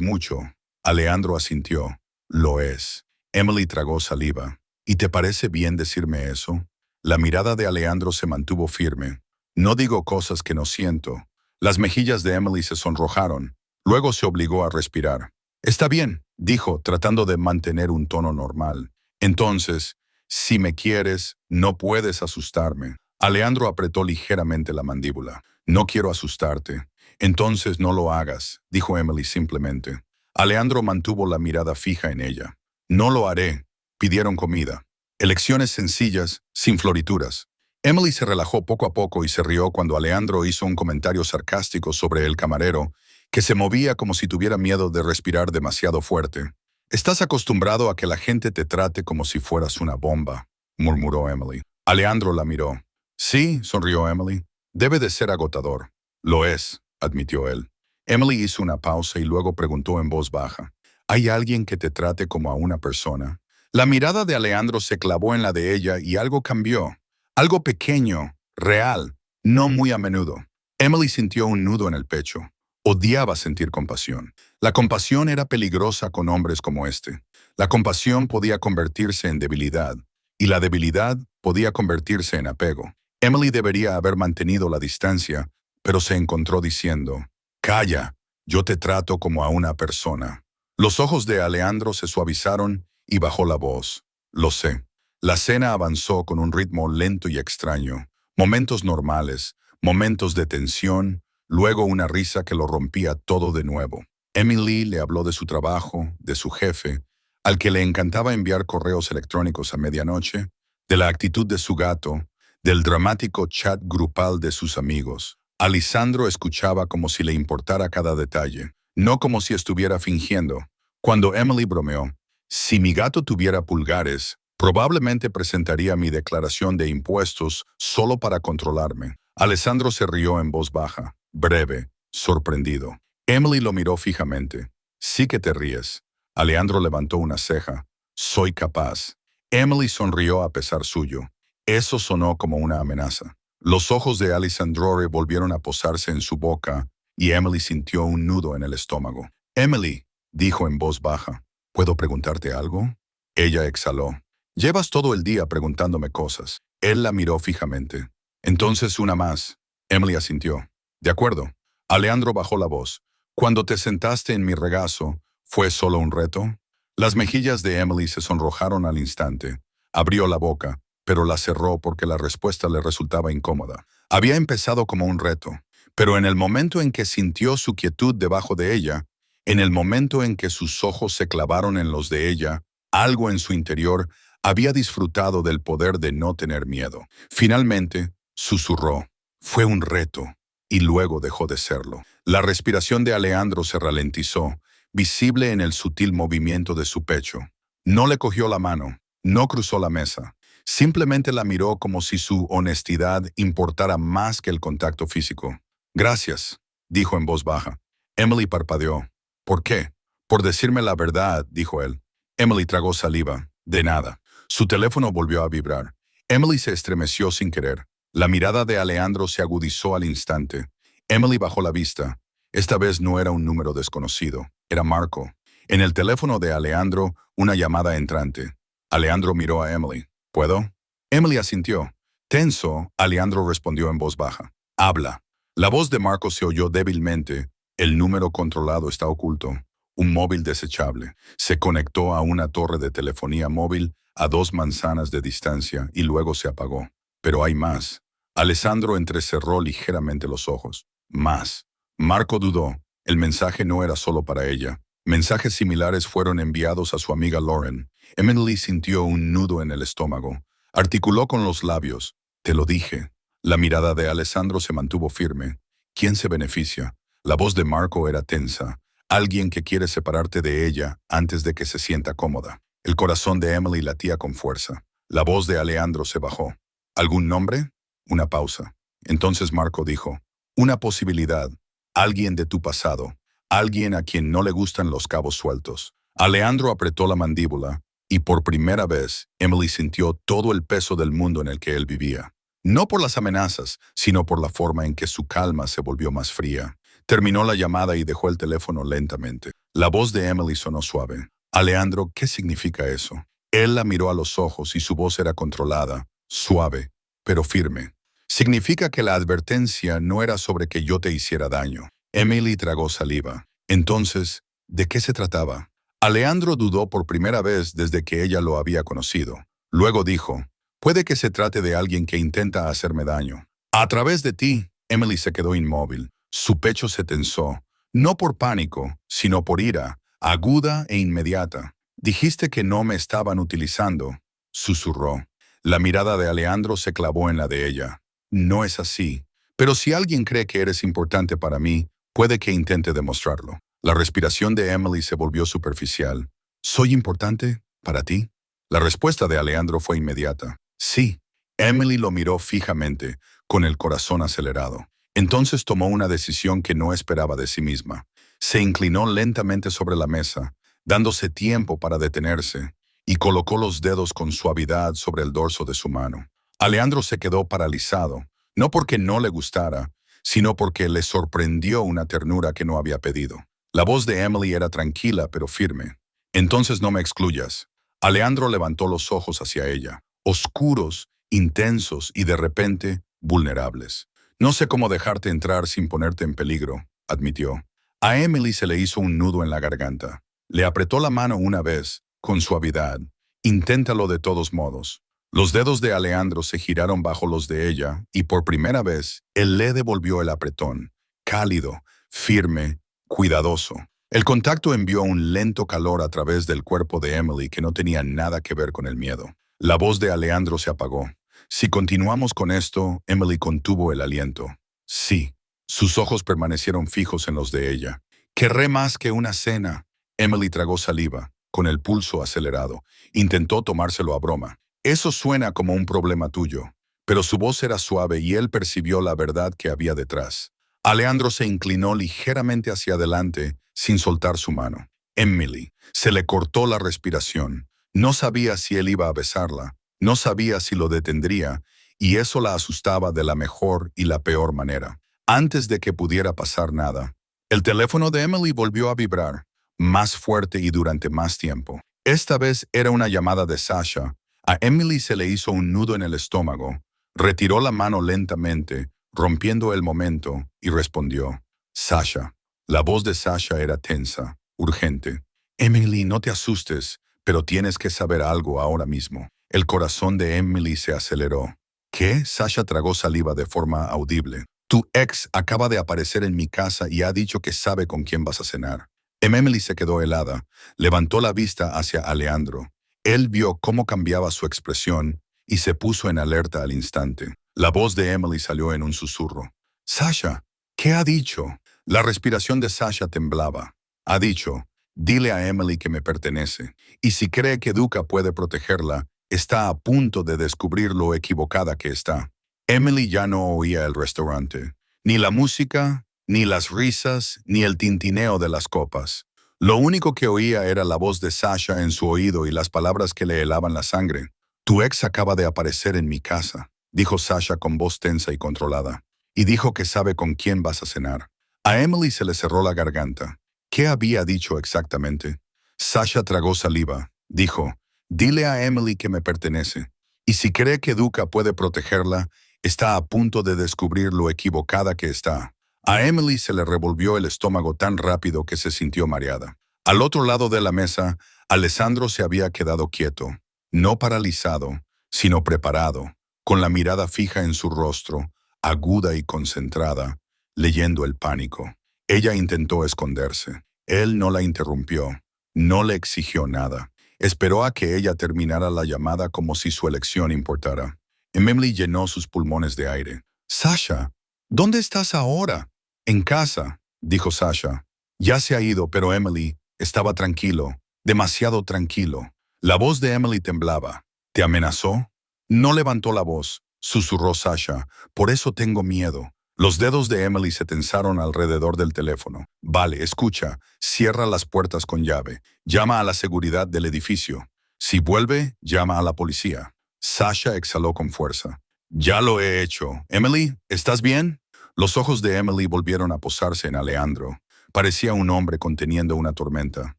mucho. Alejandro asintió. Lo es. Emily tragó saliva. ¿Y te parece bien decirme eso? La mirada de Alejandro se mantuvo firme. No digo cosas que no siento. Las mejillas de Emily se sonrojaron. Luego se obligó a respirar. Está bien, dijo, tratando de mantener un tono normal. Entonces, si me quieres, no puedes asustarme. Alejandro apretó ligeramente la mandíbula. No quiero asustarte. Entonces no lo hagas, dijo Emily simplemente. Alejandro mantuvo la mirada fija en ella. No lo haré. Pidieron comida. Elecciones sencillas, sin florituras. Emily se relajó poco a poco y se rió cuando Alejandro hizo un comentario sarcástico sobre el camarero, que se movía como si tuviera miedo de respirar demasiado fuerte. Estás acostumbrado a que la gente te trate como si fueras una bomba, murmuró Emily. Alejandro la miró. Sí, sonrió Emily. Debe de ser agotador. Lo es, admitió él. Emily hizo una pausa y luego preguntó en voz baja. ¿Hay alguien que te trate como a una persona? La mirada de Alejandro se clavó en la de ella y algo cambió. Algo pequeño, real, no muy a menudo. Emily sintió un nudo en el pecho. Odiaba sentir compasión. La compasión era peligrosa con hombres como este. La compasión podía convertirse en debilidad, y la debilidad podía convertirse en apego. Emily debería haber mantenido la distancia, pero se encontró diciendo, «Calla, yo te trato como a una persona». Los ojos de Alejandro se suavizaron y bajó la voz. «Lo sé». La cena avanzó con un ritmo lento y extraño. Momentos normales, momentos de tensión, luego una risa que lo rompía todo de nuevo. Emily le habló de su trabajo, de su jefe, al que le encantaba enviar correos electrónicos a medianoche, de la actitud de su gato, del dramático chat grupal de sus amigos. Alessandro escuchaba como si le importara cada detalle, no como si estuviera fingiendo. Cuando Emily bromeó, «Si mi gato tuviera pulgares, probablemente presentaría mi declaración de impuestos solo para controlarme». Alessandro se rió en voz baja, breve, sorprendido. Emily lo miró fijamente. «Sí que te ríes». Alejandro levantó una ceja. «Soy capaz». Emily sonrió a pesar suyo. Eso sonó como una amenaza. Los ojos de Alessandro volvieron a posarse en su boca y Emily sintió un nudo en el estómago. «Emily», dijo en voz baja, «¿puedo preguntarte algo?» Ella exhaló. «Llevas todo el día preguntándome cosas». Él la miró fijamente. «Entonces una más». Emily asintió. «De acuerdo». Alejandro bajó la voz. «Cuando te sentaste en mi regazo, ¿fue solo un reto?» Las mejillas de Emily se sonrojaron al instante. Abrió la boca, pero la cerró porque la respuesta le resultaba incómoda. Había empezado como un reto, pero en el momento en que sintió su quietud debajo de ella, en el momento en que sus ojos se clavaron en los de ella, algo en su interior había disfrutado del poder de no tener miedo. Finalmente, susurró. Fue un reto, y luego dejó de serlo. La respiración de Alejandro se ralentizó, visible en el sutil movimiento de su pecho. No le cogió la mano, no cruzó la mesa. Simplemente la miró como si su honestidad importara más que el contacto físico. «Gracias», dijo en voz baja. Emily parpadeó. «¿Por qué?» «Por decirme la verdad», dijo él. Emily tragó saliva. «De nada». Su teléfono volvió a vibrar. Emily se estremeció sin querer. La mirada de Alejandro se agudizó al instante. Emily bajó la vista. Esta vez no era un número desconocido. Era Marco. En el teléfono de Alejandro, una llamada entrante. Alejandro miró a Emily. «¿Puedo?» Emily asintió. Tenso, Alejandro respondió en voz baja. «Habla». La voz de Marco se oyó débilmente. El número controlado está oculto. Un móvil desechable. Se conectó a una torre de telefonía móvil a 2 manzanas de distancia y luego se apagó. Pero hay más. Alessandro entrecerró ligeramente los ojos. Más. Marco dudó. El mensaje no era solo para ella. Mensajes similares fueron enviados a su amiga Lauren. Emily sintió un nudo en el estómago. Articuló con los labios. «Te lo dije». La mirada de Alessandro se mantuvo firme. ¿Quién se beneficia? La voz de Marco era tensa. Alguien que quiere separarte de ella antes de que se sienta cómoda. El corazón de Emily latía con fuerza. La voz de Alejandro se bajó. ¿Algún nombre? Una pausa. Entonces Marco dijo, «Una posibilidad. Alguien de tu pasado. Alguien a quien no le gustan los cabos sueltos». Alejandro apretó la mandíbula y por primera vez Emily sintió todo el peso del mundo en el que él vivía. No por las amenazas, sino por la forma en que su calma se volvió más fría. Terminó la llamada y dejó el teléfono lentamente. La voz de Emily sonó suave. Alejandro, ¿qué significa eso? Él la miró a los ojos y su voz era controlada, suave, pero firme. Significa que la advertencia no era sobre que yo te hiciera daño. Emily tragó saliva. Entonces, ¿de qué se trataba? Alejandro dudó por primera vez desde que ella lo había conocido. Luego dijo, puede que se trate de alguien que intenta hacerme daño. A través de ti, Emily se quedó inmóvil. Su pecho se tensó, no por pánico, sino por ira, aguda e inmediata. Dijiste que no me estaban utilizando, susurró. La mirada de Alejandro se clavó en la de ella. No es así. Pero si alguien cree que eres importante para mí, puede que intente demostrarlo. La respiración de Emily se volvió superficial. ¿Soy importante para ti? La respuesta de Alejandro fue inmediata. Sí. Emily lo miró fijamente, con el corazón acelerado. Entonces tomó una decisión que no esperaba de sí misma. Se inclinó lentamente sobre la mesa, dándose tiempo para detenerse, y colocó los dedos con suavidad sobre el dorso de su mano. Alejandro se quedó paralizado, no porque no le gustara, sino porque le sorprendió una ternura que no había pedido. La voz de Emily era tranquila pero firme. Entonces no me excluyas. Alejandro levantó los ojos hacia ella, oscuros, intensos y de repente vulnerables. No sé cómo dejarte entrar sin ponerte en peligro, admitió. A Emily se le hizo un nudo en la garganta. Le apretó la mano una vez, con suavidad. Inténtalo de todos modos. Los dedos de Alejandro se giraron bajo los de ella y por primera vez él le devolvió el apretón, cálido, firme, cuidadoso. El contacto envió un lento calor a través del cuerpo de Emily que no tenía nada que ver con el miedo. La voz de Alejandro se apagó. Si continuamos con esto, Emily contuvo el aliento. Sí. Sus ojos permanecieron fijos en los de ella. Querré más que una cena. Emily tragó saliva, con el pulso acelerado. Intentó tomárselo a broma. Eso suena como un problema tuyo. Pero su voz era suave y él percibió la verdad que había detrás. Alejandro se inclinó ligeramente hacia adelante, sin soltar su mano. Emily. Se le cortó la respiración. No sabía si él iba a besarla. No sabía si lo detendría, y eso la asustaba de la mejor y la peor manera. Antes de que pudiera pasar nada, el teléfono de Emily volvió a vibrar, más fuerte y durante más tiempo. Esta vez era una llamada de Sasha. A Emily se le hizo un nudo en el estómago. Retiró la mano lentamente, rompiendo el momento, y respondió. Sasha. La voz de Sasha era tensa, urgente. Emily, no te asustes, pero tienes que saber algo ahora mismo. El corazón de Emily se aceleró. ¿Qué? Sasha tragó saliva de forma audible. Tu ex acaba de aparecer en mi casa y ha dicho que sabe con quién vas a cenar. Emily se quedó helada. Levantó la vista hacia Alejandro. Él vio cómo cambiaba su expresión y se puso en alerta al instante. La voz de Emily salió en un susurro. Sasha, ¿qué ha dicho? La respiración de Sasha temblaba. Ha dicho, dile a Emily que me pertenece. Y si cree que Duca puede protegerla, está a punto de descubrir lo equivocada que está. Emily ya no oía el restaurante, ni la música, ni las risas, ni el tintineo de las copas. Lo único que oía era la voz de Sasha en su oído y las palabras que le helaban la sangre. Tu ex acaba de aparecer en mi casa, dijo Sasha con voz tensa y controlada, y dijo que sabe con quién vas a cenar. A Emily se le cerró la garganta. ¿Qué había dicho exactamente? Sasha tragó saliva. Dijo, dile a Emily que me pertenece. Y si cree que Duca puede protegerla, está a punto de descubrir lo equivocada que está. A Emily se le revolvió el estómago tan rápido que se sintió mareada. Al otro lado de la mesa, Alessandro se había quedado quieto, no paralizado, sino preparado, con la mirada fija en su rostro, aguda y concentrada, leyendo el pánico. Ella intentó esconderse. Él no la interrumpió, no le exigió nada. Esperó a que ella terminara la llamada como si su elección importara. Emily llenó sus pulmones de aire. Sasha, ¿dónde estás ahora? En casa, dijo Sasha. Ya se ha ido, pero Emily estaba tranquilo, demasiado tranquilo. La voz de Emily temblaba. ¿Te amenazó? No levantó la voz, susurró Sasha. Por eso tengo miedo. Los dedos de Emily se tensaron alrededor del teléfono. Vale, escucha, cierra las puertas con llave. Llama a la seguridad del edificio. Si vuelve, llama a la policía. Sasha exhaló con fuerza. Ya lo he hecho. Emily, ¿estás bien? Los ojos de Emily volvieron a posarse en Alejandro. Parecía un hombre conteniendo una tormenta.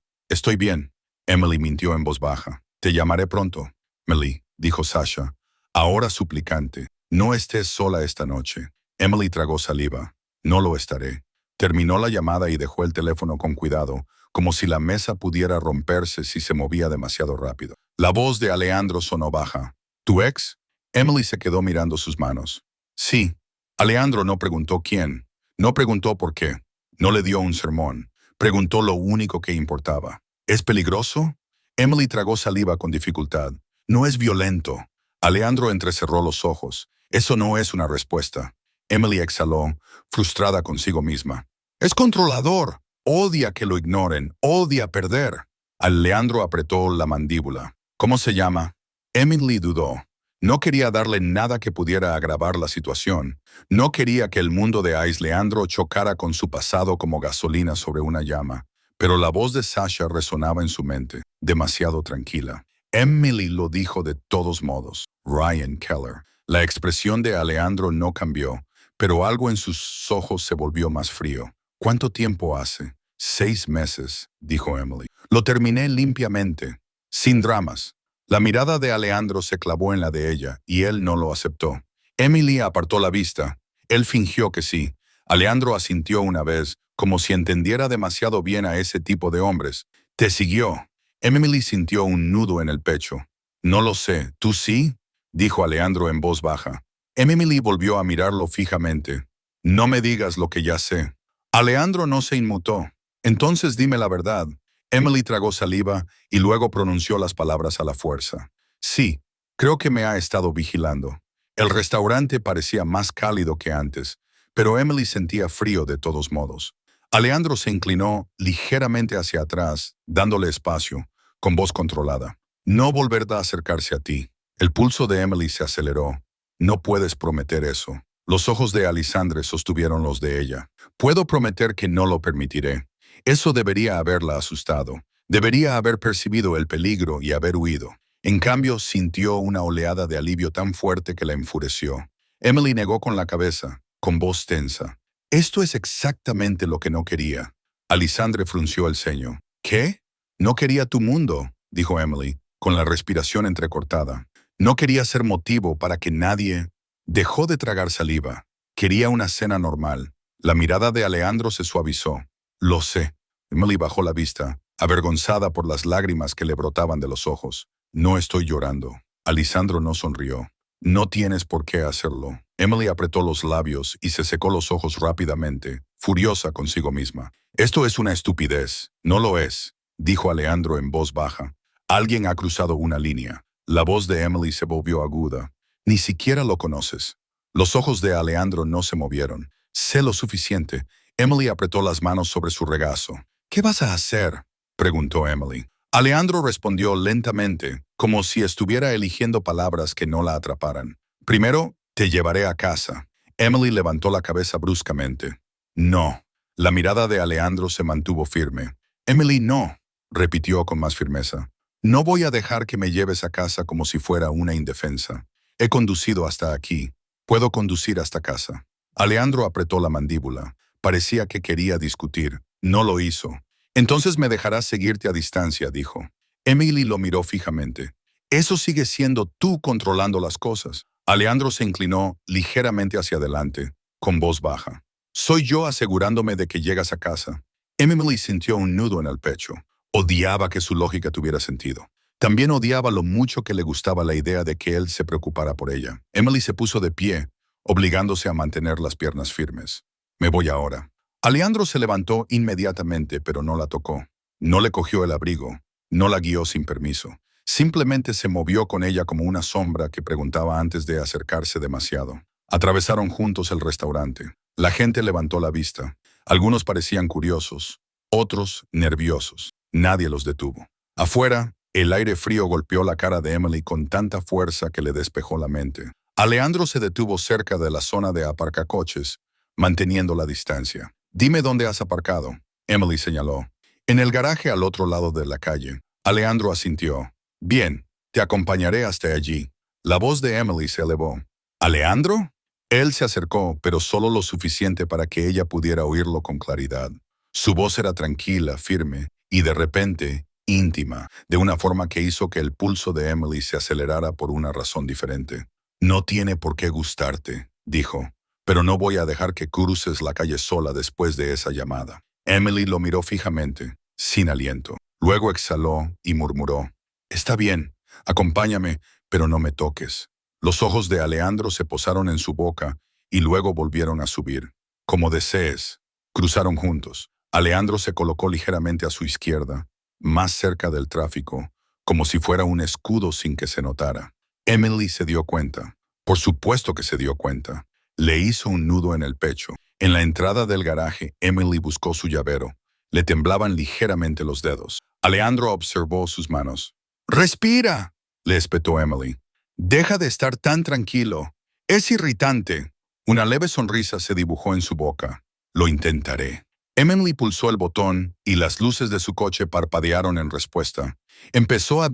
Estoy bien. Emily mintió en voz baja. Te llamaré pronto. Emily, dijo Sasha, ahora suplicante, no estés sola esta noche. Emily tragó saliva. No lo estaré. Terminó la llamada y dejó el teléfono con cuidado, como si la mesa pudiera romperse si se movía demasiado rápido. La voz de Alejandro sonó baja. ¿Tu ex? Emily se quedó mirando sus manos. Sí. Alejandro no preguntó quién. No preguntó por qué. No le dio un sermón. Preguntó lo único que importaba. ¿Es peligroso? Emily tragó saliva con dificultad. No es violento. Alejandro entrecerró los ojos. Eso no es una respuesta. Emily exhaló, frustrada consigo misma. Es controlador. Odia que lo ignoren. Odia perder. Alejandro apretó la mandíbula. ¿Cómo se llama? Emily dudó. No quería darle nada que pudiera agravar la situación. No quería que el mundo de Alejandro chocara con su pasado como gasolina sobre una llama. Pero la voz de Sasha resonaba en su mente, demasiado tranquila. Emily lo dijo de todos modos. Ryan Keller. La expresión de Alejandro no cambió, pero algo en sus ojos se volvió más frío. ¿Cuánto tiempo hace? 6 meses, dijo Emily. Lo terminé limpiamente, sin dramas. La mirada de Alejandro se clavó en la de ella, y él no lo aceptó. Emily apartó la vista. Él fingió que sí. Alejandro asintió una vez, como si entendiera demasiado bien a ese tipo de hombres. Te siguió. Emily sintió un nudo en el pecho. No lo sé, ¿tú sí? Dijo Alejandro en voz baja. Emily volvió a mirarlo fijamente. No me digas lo que ya sé. Alejandro no se inmutó. Entonces dime la verdad. Emily tragó saliva y luego pronunció las palabras a la fuerza. Sí, creo que me ha estado vigilando. El restaurante parecía más cálido que antes, pero Emily sentía frío de todos modos. Alejandro se inclinó ligeramente hacia atrás, dándole espacio, con voz controlada. No volverá a acercarse a ti. El pulso de Emily se aceleró. No puedes prometer eso. Los ojos de Alexandre sostuvieron los de ella. Puedo prometer que no lo permitiré. Eso debería haberla asustado. Debería haber percibido el peligro y haber huido. En cambio, sintió una oleada de alivio tan fuerte que la enfureció. Emily negó con la cabeza, con voz tensa. Esto es exactamente lo que no quería. Alexandre frunció el ceño. ¿Qué? No quería tu mundo, dijo Emily, con la respiración entrecortada. No quería ser motivo para que nadie... Dejó de tragar saliva. Quería una cena normal. La mirada de Alejandro se suavizó. Lo sé. Emily bajó la vista, avergonzada por las lágrimas que le brotaban de los ojos. No estoy llorando. Alexandro no sonrió. No tienes por qué hacerlo. Emily apretó los labios y se secó los ojos rápidamente, furiosa consigo misma. Esto es una estupidez. No lo es, dijo Alejandro en voz baja. Alguien ha cruzado una línea. La voz de Emily se volvió aguda. Ni siquiera lo conoces. Los ojos de Alejandro no se movieron. Sé lo suficiente. Emily apretó las manos sobre su regazo. ¿Qué vas a hacer?, preguntó Emily. Alejandro respondió lentamente, como si estuviera eligiendo palabras que no la atraparan. Primero, te llevaré a casa. Emily levantó la cabeza bruscamente. No. La mirada de Alejandro se mantuvo firme. Emily, no, repitió con más firmeza. No voy a dejar que me lleves a casa como si fuera una indefensa. He conducido hasta aquí. Puedo conducir hasta casa. Alejandro apretó la mandíbula. Parecía que quería discutir. No lo hizo. Entonces me dejarás seguirte a distancia, dijo. Emily lo miró fijamente. Eso sigue siendo tú controlando las cosas. Alejandro se inclinó ligeramente hacia adelante, con voz baja. Soy yo asegurándome de que llegas a casa. Emily sintió un nudo en el pecho. Odiaba que su lógica tuviera sentido. También odiaba lo mucho que le gustaba la idea de que él se preocupara por ella. Emily se puso de pie, obligándose a mantener las piernas firmes. Me voy ahora. Alejandro se levantó inmediatamente, pero no la tocó. No le cogió el abrigo. No la guió sin permiso. Simplemente se movió con ella como una sombra que preguntaba antes de acercarse demasiado. Atravesaron juntos el restaurante. La gente levantó la vista. Algunos parecían curiosos, otros nerviosos. Nadie los detuvo. Afuera, el aire frío golpeó la cara de Emily con tanta fuerza que le despejó la mente. Alejandro se detuvo cerca de la zona de aparcacoches, manteniendo la distancia. Dime dónde has aparcado, Emily señaló. En el garaje al otro lado de la calle. Alejandro asintió. Bien, te acompañaré hasta allí. La voz de Emily se elevó. ¿Alejandro? Él se acercó, pero solo lo suficiente para que ella pudiera oírlo con claridad. Su voz era tranquila, firme y de repente íntima, de una forma que hizo que el pulso de Emily se acelerara por una razón diferente. No tiene por qué gustarte, dijo, pero no voy a dejar que cruces la calle sola después de esa llamada. Emily lo miró fijamente, sin aliento. Luego exhaló y murmuró, «Está bien, acompáñame, pero no me toques». Los ojos de Alejandro se posaron en su boca y luego volvieron a subir. «Como desees». Cruzaron juntos. Alejandro se colocó ligeramente a su izquierda, más cerca del tráfico, como si fuera un escudo sin que se notara. Emily se dio cuenta. Por supuesto que se dio cuenta. Le hizo un nudo en el pecho. En la entrada del garaje, Emily buscó su llavero. Le temblaban ligeramente los dedos. Alejandro observó sus manos. «¡Respira!», le espetó Emily. «Deja de estar tan tranquilo. Es irritante». Una leve sonrisa se dibujó en su boca. «Lo intentaré». Emily pulsó el botón y las luces de su coche parpadearon en respuesta. Empezó a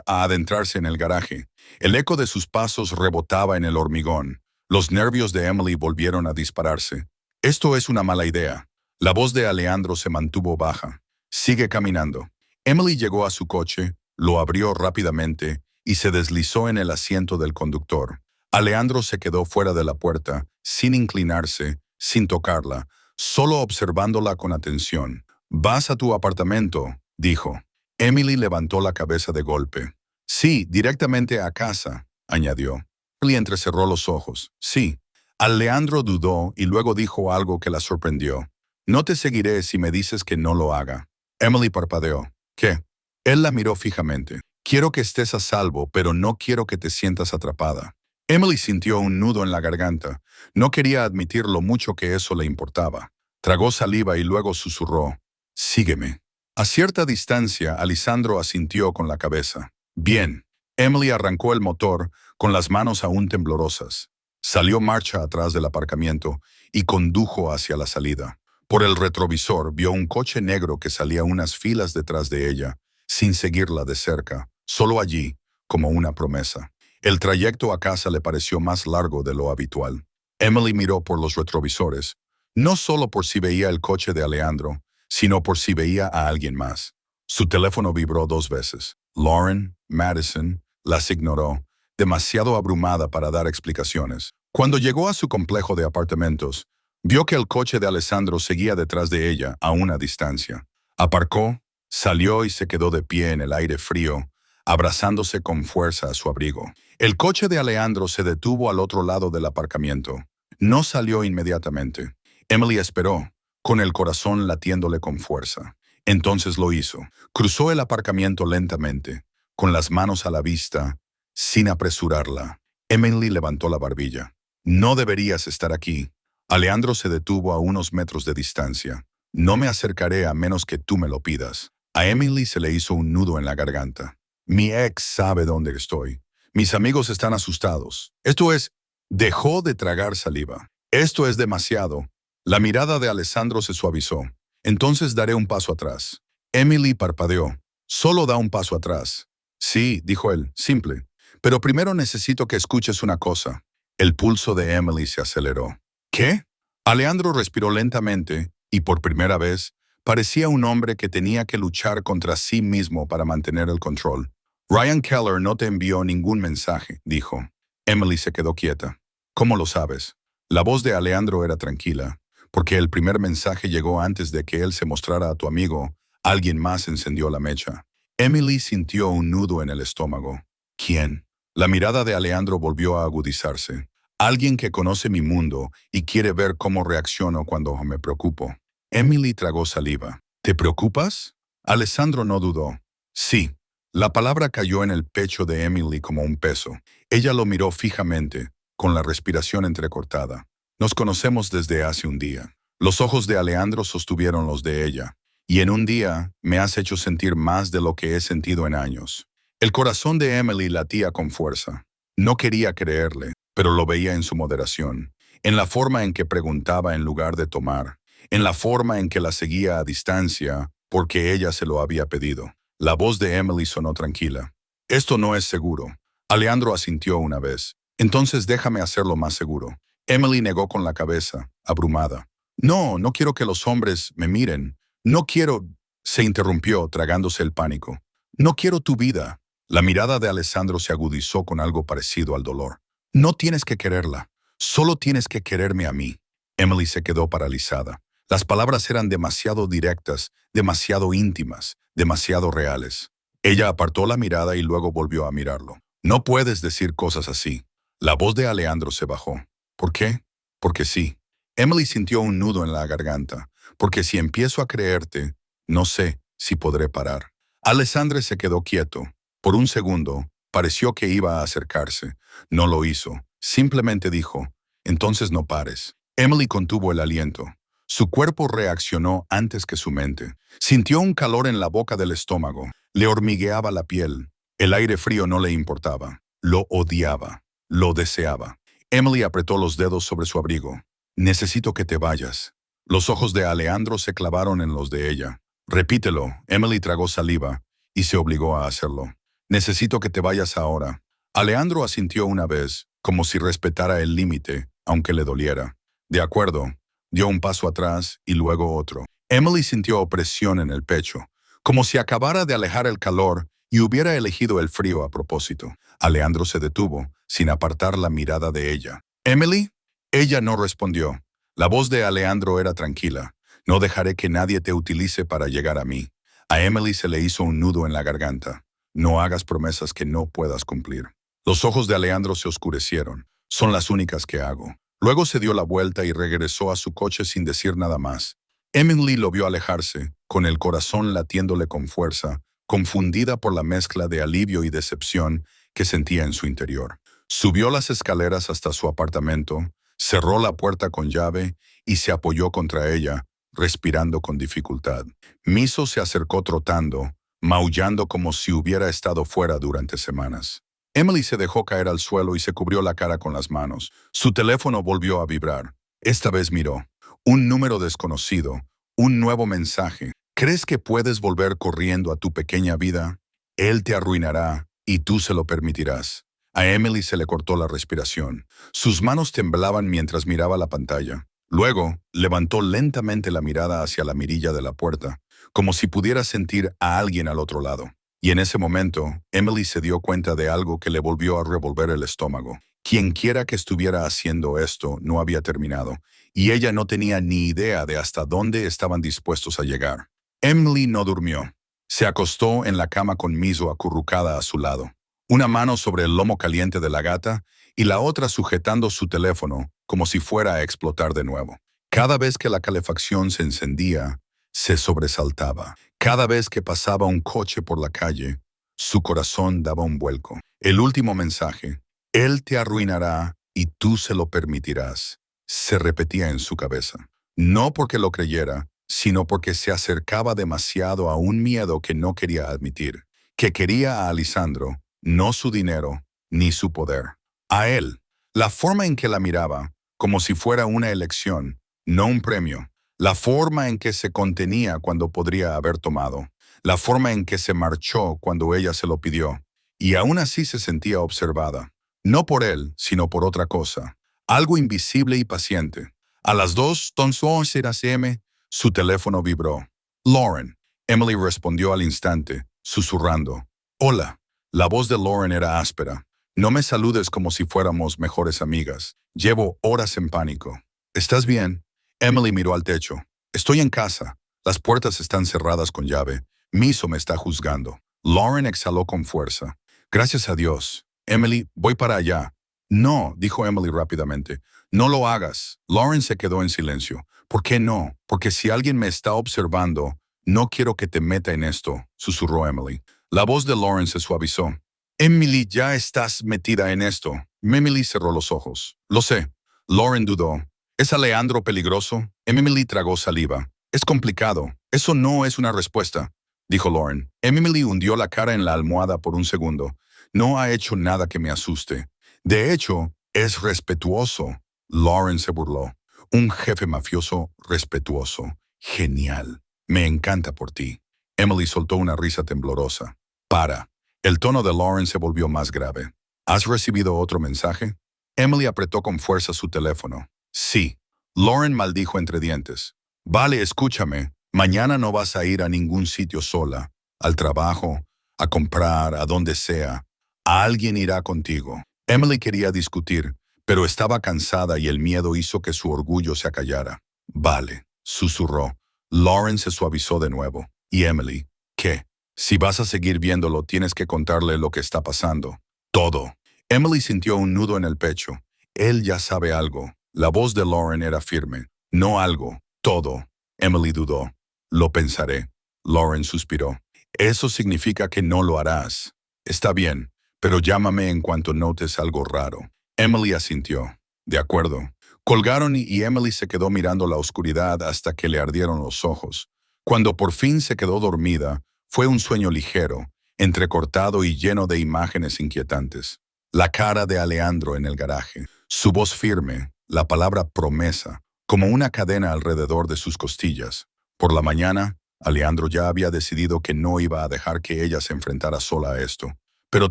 adentrarse en el garaje. El eco de sus pasos rebotaba en el hormigón. Los nervios de Emily volvieron a dispararse. «Esto es una mala idea». La voz de Alejandro se mantuvo baja. «Sigue caminando». Emily llegó a su coche, lo abrió rápidamente y se deslizó en el asiento del conductor. Alejandro se quedó fuera de la puerta, sin inclinarse, sin tocarla, solo observándola con atención. «¿Vas a tu apartamento?», dijo. Emily levantó la cabeza de golpe. «Sí, directamente a casa», añadió. Emily entrecerró los ojos. «Sí». Alejandro dudó y luego dijo algo que la sorprendió. «No te seguiré si me dices que no lo haga». Emily parpadeó. «¿Qué?». Él la miró fijamente. «Quiero que estés a salvo, pero no quiero que te sientas atrapada». Emily sintió un nudo en la garganta. No quería admitir lo mucho que eso le importaba. Tragó saliva y luego susurró, «Sígueme». A cierta distancia, Alessandro asintió con la cabeza. «Bien». Emily arrancó el motor, con las manos aún temblorosas. Salió marcha atrás del aparcamiento y condujo hacia la salida. Por el retrovisor vio un coche negro que salía unas filas detrás de ella, sin seguirla de cerca, solo allí, como una promesa. El trayecto a casa le pareció más largo de lo habitual. Emily miró por los retrovisores, no solo por si veía el coche de Alejandro, sino por si veía a alguien más. Su teléfono vibró 2 veces. Lauren, Madison, las ignoró, demasiado abrumada para dar explicaciones. Cuando llegó a su complejo de apartamentos, vio que el coche de Alessandro seguía detrás de ella a una distancia. Aparcó, salió y se quedó de pie en el aire frío, abrazándose con fuerza a su abrigo. El coche de Alejandro se detuvo al otro lado del aparcamiento. No salió inmediatamente. Emily esperó, con el corazón latiéndole con fuerza. Entonces lo hizo. Cruzó el aparcamiento lentamente, con las manos a la vista, sin apresurarla. Emily levantó la barbilla. «No deberías estar aquí». Alejandro se detuvo a unos metros de distancia. «No me acercaré a menos que tú me lo pidas». A Emily se le hizo un nudo en la garganta. «Mi ex sabe dónde estoy. Mis amigos están asustados. Esto es...». Dejó de tragar saliva. «Esto es demasiado». La mirada de Alessandro se suavizó. «Entonces daré un paso atrás». Emily parpadeó. «Solo da un paso atrás». «Sí», dijo él, simple. «Pero primero necesito que escuches una cosa». El pulso de Emily se aceleró. «¿Qué?». Alejandro respiró lentamente y por primera vez parecía un hombre que tenía que luchar contra sí mismo para mantener el control. «Ryan Keller no te envió ningún mensaje», dijo. Emily se quedó quieta. «¿Cómo lo sabes?». La voz de Alejandro era tranquila. «Porque el primer mensaje llegó antes de que él se mostrara a tu amigo. Alguien más encendió la mecha». Emily sintió un nudo en el estómago. «¿Quién?». La mirada de Alejandro volvió a agudizarse. «Alguien que conoce mi mundo y quiere ver cómo reacciono cuando me preocupo». Emily tragó saliva. «¿Te preocupas?». Alessandro no dudó. «Sí». La palabra cayó en el pecho de Emily como un peso. Ella lo miró fijamente, con la respiración entrecortada. «Nos conocemos desde hace un día». Los ojos de Alejandro sostuvieron los de ella. «Y en un día me has hecho sentir más de lo que he sentido en años». El corazón de Emily latía con fuerza. No quería creerle, pero lo veía en su moderación, en la forma en que preguntaba en lugar de tomar, en la forma en que la seguía a distancia porque ella se lo había pedido. La voz de Emily sonó tranquila. «Esto no es seguro». Alejandro asintió una vez. «Entonces déjame hacerlo más seguro». Emily negó con la cabeza, abrumada. No, no quiero que los hombres me miren. No quiero... Se interrumpió, tragándose el pánico. No quiero tu vida. La mirada de Alessandro se agudizó con algo parecido al dolor. No tienes que quererla. Solo tienes que quererme a mí. Emily se quedó paralizada. Las palabras eran demasiado directas, demasiado íntimas, demasiado reales. Ella apartó la mirada y luego volvió a mirarlo. No puedes decir cosas así. La voz de Alejandro se bajó. ¿Por qué? Porque sí. Emily sintió un nudo en la garganta. Porque si empiezo a creerte, no sé si podré parar. Alessandro se quedó quieto. Por un segundo, pareció que iba a acercarse. No lo hizo. Simplemente dijo, entonces no pares. Emily contuvo el aliento. Su cuerpo reaccionó antes que su mente. Sintió un calor en la boca del estómago. Le hormigueaba la piel. El aire frío no le importaba. Lo odiaba. Lo deseaba. Emily apretó los dedos sobre su abrigo. Necesito que te vayas. Los ojos de Alejandro se clavaron en los de ella. Repítelo. Emily tragó saliva y se obligó a hacerlo. Necesito que te vayas ahora. Alejandro asintió una vez, como si respetara el límite, aunque le doliera. De acuerdo. Dio un paso atrás y luego otro. Emily sintió opresión en el pecho, como si acabara de alejar el calor y hubiera elegido el frío a propósito. Alejandro se detuvo, sin apartar la mirada de ella. ¿Emily? Ella no respondió. La voz de Alejandro era tranquila. No dejaré que nadie te utilice para llegar a mí. A Emily se le hizo un nudo en la garganta. No hagas promesas que no puedas cumplir. Los ojos de Alejandro se oscurecieron. Son las únicas que hago. Luego se dio la vuelta y regresó a su coche sin decir nada más. Emily lo vio alejarse, con el corazón latiéndole con fuerza, confundida por la mezcla de alivio y decepción que sentía en su interior. Subió las escaleras hasta su apartamento, cerró la puerta con llave y se apoyó contra ella, respirando con dificultad. Miso se acercó trotando, maullando como si hubiera estado fuera durante semanas. Emily se dejó caer al suelo y se cubrió la cara con las manos. Su teléfono volvió a vibrar. Esta vez miró. Un número desconocido. Un nuevo mensaje. ¿Crees que puedes volver corriendo a tu pequeña vida? Él te arruinará y tú se lo permitirás. A Emily se le cortó la respiración. Sus manos temblaban mientras miraba la pantalla. Luego, levantó lentamente la mirada hacia la mirilla de la puerta, como si pudiera sentir a alguien al otro lado. Y en ese momento, Emily se dio cuenta de algo que le volvió a revolver el estómago. Quienquiera que estuviera haciendo esto no había terminado, y ella no tenía ni idea de hasta dónde estaban dispuestos a llegar. Emily no durmió. Se acostó en la cama con Miso acurrucada a su lado, una mano sobre el lomo caliente de la gata y la otra sujetando su teléfono como si fuera a explotar de nuevo. Cada vez que la calefacción se encendía, se sobresaltaba. Cada vez que pasaba un coche por la calle, su corazón daba un vuelco. El último mensaje, él te arruinará y tú se lo permitirás, se repetía en su cabeza. No porque lo creyera, sino porque se acercaba demasiado a un miedo que no quería admitir, que quería a Alessandro, no su dinero, ni su poder. A él, la forma en que la miraba, como si fuera una elección, no un premio. La forma en que se contenía cuando podría haber tomado. La forma en que se marchó cuando ella se lo pidió. Y aún así se sentía observada. No por él, sino por otra cosa. Algo invisible y paciente. A las 2:11 am, su teléfono vibró. Lauren. Emily respondió al instante, susurrando. Hola. La voz de Lauren era áspera. No me saludes como si fuéramos mejores amigas. Llevo horas en pánico. ¿Estás bien? Emily miró al techo. Estoy en casa. Las puertas están cerradas con llave. Miso me está juzgando. Lauren exhaló con fuerza. Gracias a Dios. Emily, voy para allá. No, dijo Emily rápidamente. No lo hagas. Lauren se quedó en silencio. ¿Por qué no? Porque si alguien me está observando, no quiero que te meta en esto, susurró Emily. La voz de Lauren se suavizó. Emily, ya estás metida en esto. Emily cerró los ojos. Lo sé. Lauren dudó. ¿Es Alejandro peligroso? Emily tragó saliva. Es complicado. Eso no es una respuesta, dijo Lauren. Emily hundió la cara en la almohada por un segundo. No ha hecho nada que me asuste. De hecho, es respetuoso. Lauren se burló. Un jefe mafioso respetuoso. Genial. Me encanta por ti. Emily soltó una risa temblorosa. Para. El tono de Lauren se volvió más grave. ¿Has recibido otro mensaje? Emily apretó con fuerza su teléfono. Sí. Lauren maldijo entre dientes. Vale, escúchame. Mañana no vas a ir a ningún sitio sola. Al trabajo, a comprar, a donde sea. Alguien irá contigo. Emily quería discutir, pero estaba cansada y el miedo hizo que su orgullo se acallara. Vale, susurró. Lauren se suavizó de nuevo. ¿Y Emily? ¿Qué? Si vas a seguir viéndolo, tienes que contarle lo que está pasando. Todo. Emily sintió un nudo en el pecho. Él ya sabe algo. La voz de Lauren era firme. No algo, todo. Emily dudó. Lo pensaré. Lauren suspiró. Eso significa que no lo harás. Está bien, pero llámame en cuanto notes algo raro. Emily asintió. De acuerdo. Colgaron y Emily se quedó mirando la oscuridad hasta que le ardieron los ojos. Cuando por fin se quedó dormida, fue un sueño ligero, entrecortado y lleno de imágenes inquietantes. La cara de Alejandro en el garaje, su voz firme, la palabra promesa, como una cadena alrededor de sus costillas. Por la mañana, Alejandro ya había decidido que no iba a dejar que ella se enfrentara sola a esto, pero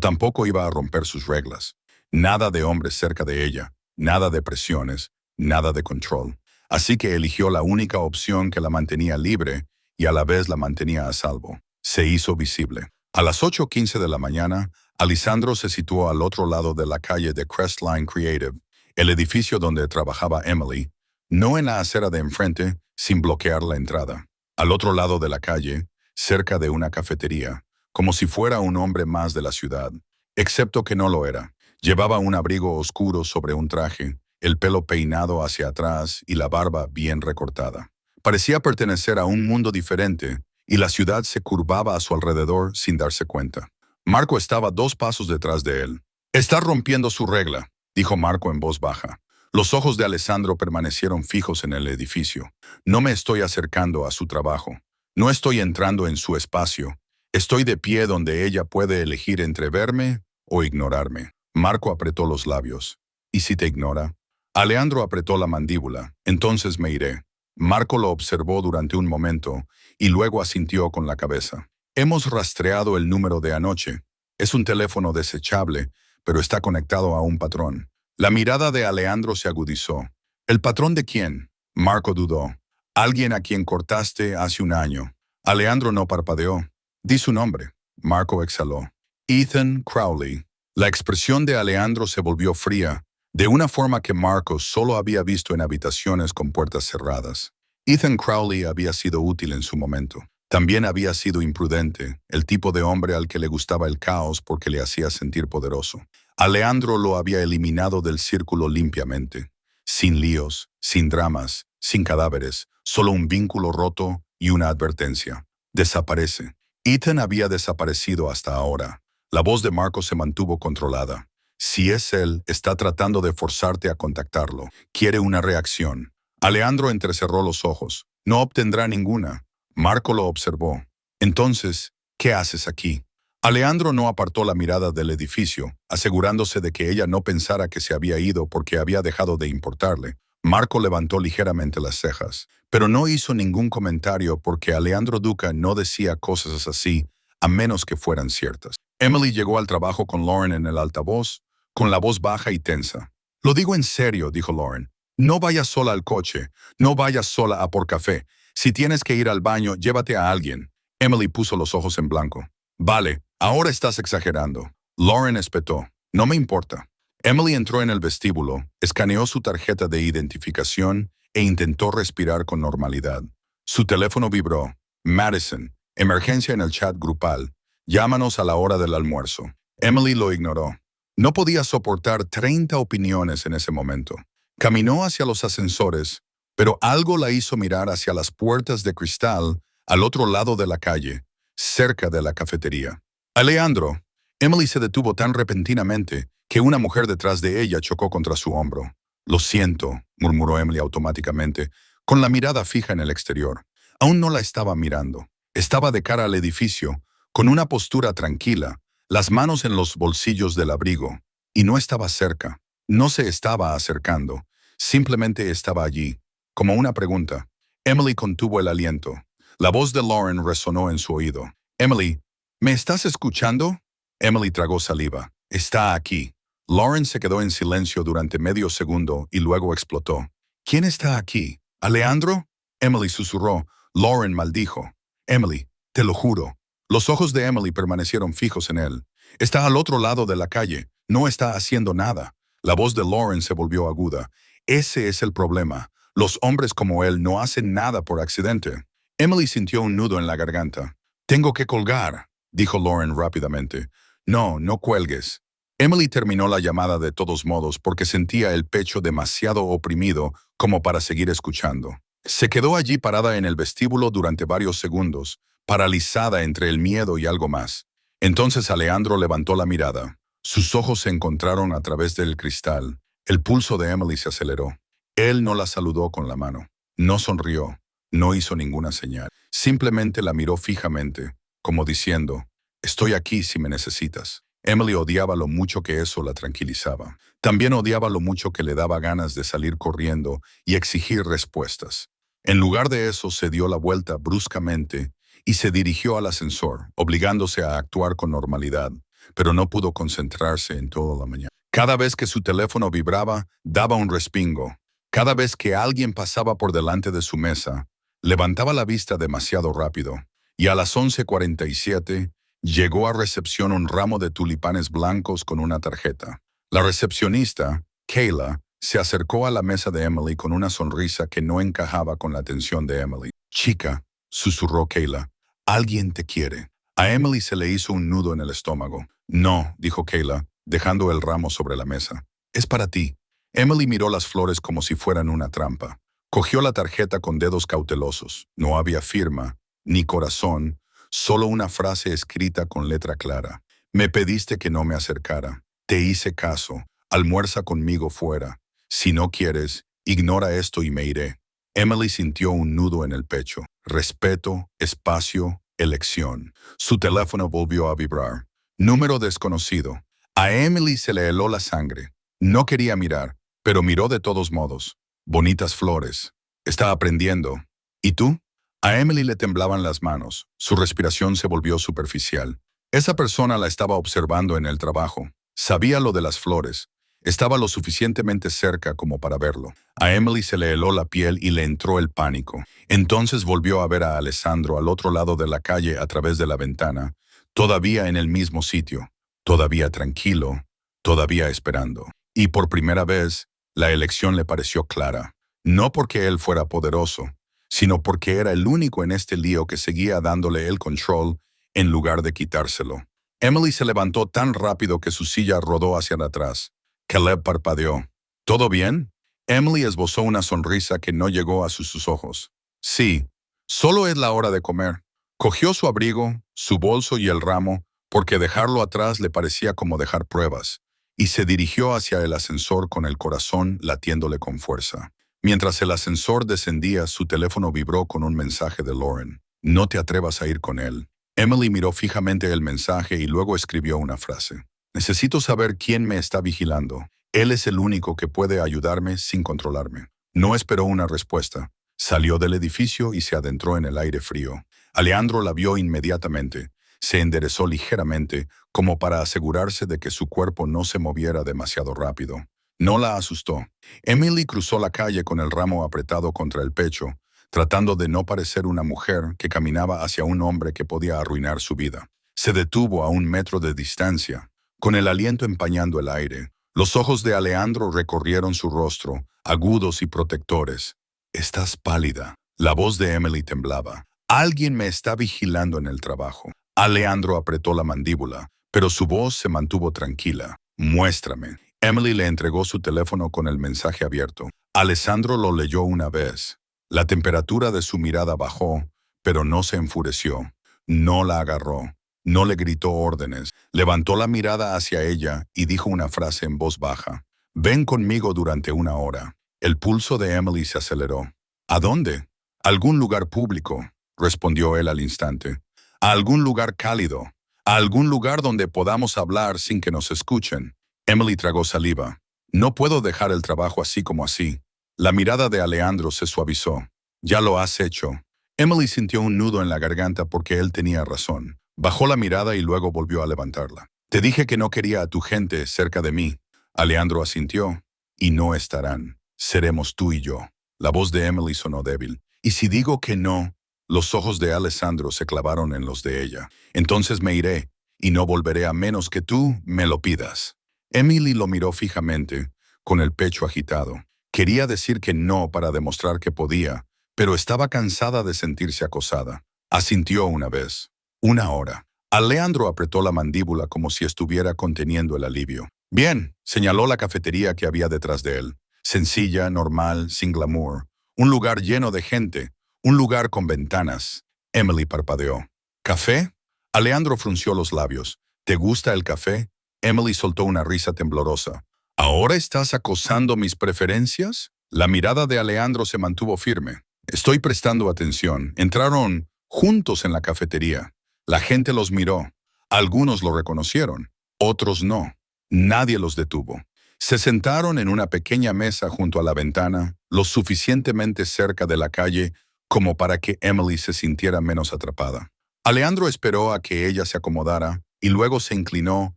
tampoco iba a romper sus reglas. Nada de hombres cerca de ella, nada de presiones, nada de control. Así que eligió la única opción que la mantenía libre y a la vez la mantenía a salvo. Se hizo visible. A las 8:15 de la mañana, Alessandro se situó al otro lado de la calle de Crestline Creative, el edificio donde trabajaba Emily, no en la acera de enfrente, sin bloquear la entrada. Al otro lado de la calle, cerca de una cafetería, como si fuera un hombre más de la ciudad, excepto que no lo era. Llevaba un abrigo oscuro sobre un traje, el pelo peinado hacia atrás y la barba bien recortada. Parecía pertenecer a un mundo diferente, y la ciudad se curvaba a su alrededor sin darse cuenta. Marco estaba 2 pasos detrás de él. «Está rompiendo su regla», dijo Marco en voz baja. Los ojos de Alessandro permanecieron fijos en el edificio. «No me estoy acercando a su trabajo. No estoy entrando en su espacio. Estoy de pie donde ella puede elegir entre verme o ignorarme». Marco apretó los labios. «¿Y si te ignora?» Alejandro apretó la mandíbula. «Entonces me iré». Marco lo observó durante un momento y luego asintió con la cabeza. «Hemos rastreado el número de anoche. Es un teléfono desechable, pero está conectado a un patrón». La mirada de Alejandro se agudizó. «¿El patrón de quién?» Marco dudó. «Alguien a quien cortaste hace un año». Alejandro no parpadeó. «Di su nombre». Marco exhaló. «Ethan Crowley». La expresión de Alejandro se volvió fría, de una forma que Marco solo había visto en habitaciones con puertas cerradas. Ethan Crowley había sido útil en su momento. También había sido imprudente, el tipo de hombre al que le gustaba el caos porque le hacía sentir poderoso. Alejandro lo había eliminado del círculo limpiamente. Sin líos, sin dramas, sin cadáveres, solo un vínculo roto y una advertencia. Desaparece. Ethan había desaparecido hasta ahora. La voz de Marco se mantuvo controlada. Si es él, está tratando de forzarte a contactarlo. Quiere una reacción. Alejandro entrecerró los ojos. No obtendrá ninguna. Marco lo observó. Entonces, ¿qué haces aquí? Alejandro no apartó la mirada del edificio, asegurándose de que ella no pensara que se había ido porque había dejado de importarle. Marco levantó ligeramente las cejas, pero no hizo ningún comentario porque Alejandro Duca no decía cosas así, a menos que fueran ciertas. Emily llegó al trabajo con Lauren en el altavoz, con la voz baja y tensa. «Lo digo en serio», dijo Lauren. «No vayas sola al coche, no vayas sola a por café. Si tienes que ir al baño, llévate a alguien». Emily puso los ojos en blanco. «Vale, ahora estás exagerando». Lauren espetó. «No me importa». Emily entró en el vestíbulo, escaneó su tarjeta de identificación e intentó respirar con normalidad. Su teléfono vibró. «Madison, emergencia en el chat grupal. Llámanos a la hora del almuerzo». Emily lo ignoró. No podía soportar 30 opiniones en ese momento. Caminó hacia los ascensores, pero algo la hizo mirar hacia las puertas de cristal al otro lado de la calle, cerca de la cafetería. «Alejandro». Emily se detuvo tan repentinamente que una mujer detrás de ella chocó contra su hombro. «Lo siento», murmuró Emily automáticamente, con la mirada fija en el exterior. Aún no la estaba mirando. Estaba de cara al edificio, con una postura tranquila, las manos en los bolsillos del abrigo, y no estaba cerca, no se estaba acercando, simplemente estaba allí, como una pregunta. Emily contuvo el aliento. La voz de Lauren resonó en su oído. «Emily, ¿me estás escuchando?» Emily tragó saliva. «Está aquí». Lauren se quedó en silencio durante medio segundo y luego explotó. ¿Quién está aquí? ¿Alejandro? Emily susurró. Lauren maldijo. Emily, te lo juro. Los ojos de Emily permanecieron fijos en él. Está al otro lado de la calle. No está haciendo nada. La voz de Lauren se volvió aguda. Ese es el problema. Los hombres como él no hacen nada por accidente. Emily sintió un nudo en la garganta. Tengo que colgar, dijo Lauren rápidamente. No, no cuelgues. Emily terminó la llamada de todos modos porque sentía el pecho demasiado oprimido como para seguir escuchando. Se quedó allí parada en el vestíbulo durante varios segundos, paralizada entre el miedo y algo más. Entonces Alejandro levantó la mirada. Sus ojos se encontraron a través del cristal. El pulso de Emily se aceleró. Él no la saludó con la mano. No sonrió. No hizo ninguna señal. Simplemente la miró fijamente, como diciendo, «Estoy aquí si me necesitas». Emily odiaba lo mucho que eso la tranquilizaba. También odiaba lo mucho que le daba ganas de salir corriendo y exigir respuestas. En lugar de eso, se dio la vuelta bruscamente y se dirigió al ascensor, obligándose a actuar con normalidad, pero no pudo concentrarse en toda la mañana. Cada vez que su teléfono vibraba, daba un respingo. Cada vez que alguien pasaba por delante de su mesa, levantaba la vista demasiado rápido, y a las 11:47 llegó a recepción un ramo de tulipanes blancos con una tarjeta. La recepcionista, Kayla, se acercó a la mesa de Emily con una sonrisa que no encajaba con la atención de Emily. «Chica», susurró Kayla, «alguien te quiere». A Emily se le hizo un nudo en el estómago. «No», dijo Kayla, dejando el ramo sobre la mesa. «Es para ti». Emily miró las flores como si fueran una trampa. Cogió la tarjeta con dedos cautelosos. No había firma, ni corazón, solo una frase escrita con letra clara. «Me pediste que no me acercara. Te hice caso. Almuerza conmigo fuera. Si no quieres, ignora esto y me iré». Emily sintió un nudo en el pecho. Respeto, espacio, elección. Su teléfono volvió a vibrar. Número desconocido. A Emily se le heló la sangre. No quería mirar, pero miró de todos modos. Bonitas flores. Está aprendiendo. ¿Y tú? A Emily le temblaban las manos. Su respiración se volvió superficial. Esa persona la estaba observando en el trabajo. Sabía lo de las flores. Estaba lo suficientemente cerca como para verlo. A Emily se le heló la piel y le entró el pánico. Entonces volvió a ver a Alessandro al otro lado de la calle a través de la ventana, todavía en el mismo sitio, todavía tranquilo, todavía esperando. Y por primera vez, la elección le pareció clara. No porque él fuera poderoso, sino porque era el único en este lío que seguía dándole el control en lugar de quitárselo. Emily se levantó tan rápido que su silla rodó hacia atrás. Caleb parpadeó. ¿Todo bien? Emily esbozó una sonrisa que no llegó a sus ojos. Sí, solo es la hora de comer. Cogió su abrigo, su bolso y el ramo, porque dejarlo atrás le parecía como dejar pruebas, y se dirigió hacia el ascensor con el corazón latiéndole con fuerza. Mientras el ascensor descendía, su teléfono vibró con un mensaje de Lauren. «No te atrevas a ir con él». Emily miró fijamente el mensaje y luego escribió una frase. «Necesito saber quién me está vigilando. Él es el único que puede ayudarme sin controlarme». No esperó una respuesta. Salió del edificio y se adentró en el aire frío. Alejandro la vio inmediatamente. Se enderezó ligeramente, como para asegurarse de que su cuerpo no se moviera demasiado rápido. No la asustó. Emily cruzó la calle con el ramo apretado contra el pecho, tratando de no parecer una mujer que caminaba hacia un hombre que podía arruinar su vida. Se detuvo a 1 metro de distancia, con el aliento empañando el aire. Los ojos de Alejandro recorrieron su rostro, agudos y protectores. «Estás pálida». La voz de Emily temblaba. «Alguien me está vigilando en el trabajo». Alejandro apretó la mandíbula, pero su voz se mantuvo tranquila. «Muéstrame». Emily le entregó su teléfono con el mensaje abierto. Alessandro lo leyó una vez. La temperatura de su mirada bajó, pero no se enfureció. No la agarró. No le gritó órdenes. Levantó la mirada hacia ella y dijo una frase en voz baja. «Ven conmigo durante 1 hora». El pulso de Emily se aceleró. «¿A dónde?» «A algún lugar público», respondió él al instante. «A algún lugar cálido. A algún lugar donde podamos hablar sin que nos escuchen». Emily tragó saliva. «No puedo dejar el trabajo así como así». La mirada de Alejandro se suavizó. «Ya lo has hecho». Emily sintió un nudo en la garganta porque él tenía razón. Bajó la mirada y luego volvió a levantarla. «Te dije que no quería a tu gente cerca de mí. Alejandro asintió. Y no estarán. Seremos tú y yo. La voz de Emily sonó débil. Y si digo que no, los ojos de Alessandro se clavaron en los de ella. Entonces me iré, y no volveré a menos que tú me lo pidas. Emily lo miró fijamente, con el pecho agitado. Quería decir que no para demostrar que podía, pero estaba cansada de sentirse acosada. Asintió una vez. Una hora. Alejandro apretó la mandíbula como si estuviera conteniendo el alivio. Bien, señaló la cafetería que había detrás de él. Sencilla, normal, sin glamour. Un lugar lleno de gente. Un lugar con ventanas. Emily parpadeó. ¿Café? Alejandro frunció los labios. ¿Te gusta el café? Emily soltó una risa temblorosa. ¿Ahora estás acosando mis preferencias? La mirada de Alejandro se mantuvo firme. Estoy prestando atención. Entraron juntos en la cafetería. La gente los miró. Algunos lo reconocieron, otros no. Nadie los detuvo. Se sentaron en una pequeña mesa junto a la ventana, lo suficientemente cerca de la calle como para que Emily se sintiera menos atrapada. Alejandro esperó a que ella se acomodara y luego se inclinó